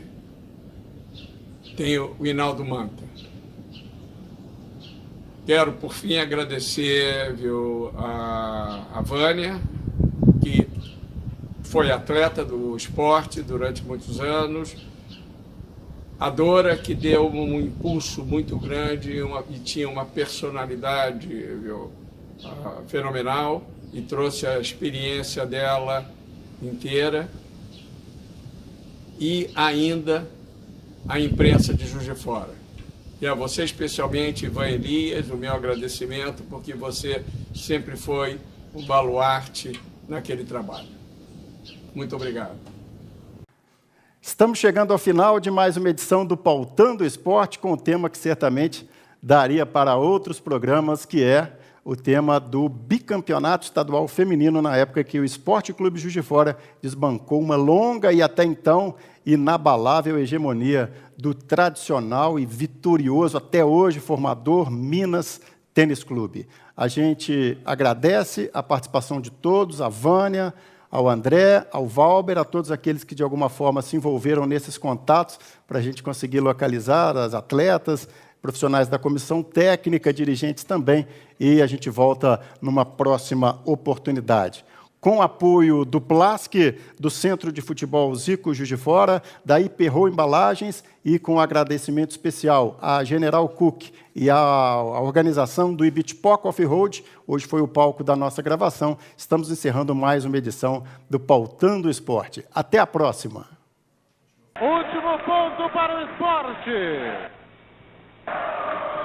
tem o Hinaldo Manta. Quero, por fim, agradecer, viu, a Vânia, que foi atleta do esporte durante muitos anos, a Dora, que deu um impulso muito grande e tinha uma personalidade, viu, fenomenal, e trouxe a experiência dela inteira, e ainda a imprensa de Juiz de Fora. E a você especialmente, Ivan Elias, o meu agradecimento, porque você sempre foi um baluarte naquele trabalho. Muito obrigado. Estamos chegando ao final de mais uma edição do Pautando o Esporte, com um tema que certamente daria para outros programas, que é o tema do bicampeonato estadual feminino, na época que o Esporte Clube Juiz de Fora desbancou uma longa e até então inabalável hegemonia do tradicional e vitorioso, até hoje, formador Minas Tênis Clube. A gente agradece a participação de todos, a Vânia, ao André, ao Valber, a todos aqueles que de alguma forma se envolveram nesses contatos para a gente conseguir localizar as atletas, profissionais da comissão técnica, dirigentes também, e a gente volta numa próxima oportunidade. Com apoio do Plask, do Centro de Futebol Zico Juiz de Fora, da Hiperro Embalagens e com agradecimento especial à General Cook e à organização do Ibitpoc Off-Road, hoje foi o palco da nossa gravação, estamos encerrando mais uma edição do Pautando o Esporte. Até a próxima! Último ponto para o esporte!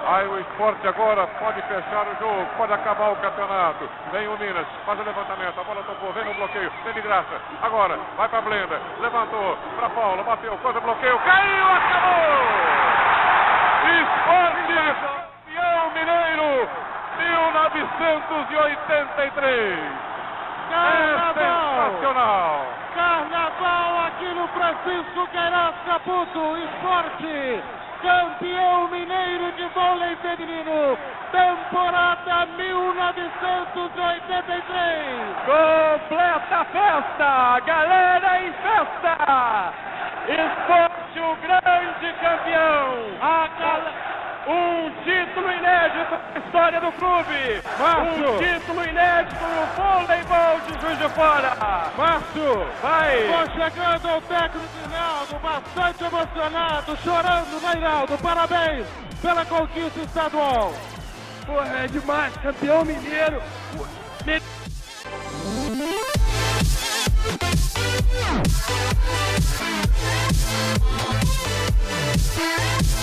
Aí o esporte agora pode fechar o jogo, pode acabar o campeonato. Vem o Minas, faz o levantamento, a bola tocou, vem no bloqueio, vem de graça. Agora, vai para Blenda, levantou, para Paulo, bateu, coisa, bloqueio, caiu, acabou! Esporte campeão mineiro, 1983. Carnaval! É sensacional! Carnaval aqui no Francisco Queiroz Caputo, esporte! Campeão mineiro de vôlei feminino, temporada 1983. Completa festa, galera em festa. Esporte, o grande campeão. Um título inédito na história do clube. Márcio. Um título inédito no voleibol de Juiz de Fora. Márcio, vai. Vou chegando ao técnico Hinaldo, bastante emocionado, chorando, né, Hinaldo? Parabéns pela conquista estadual. Porra, é demais, campeão mineiro. Yeah.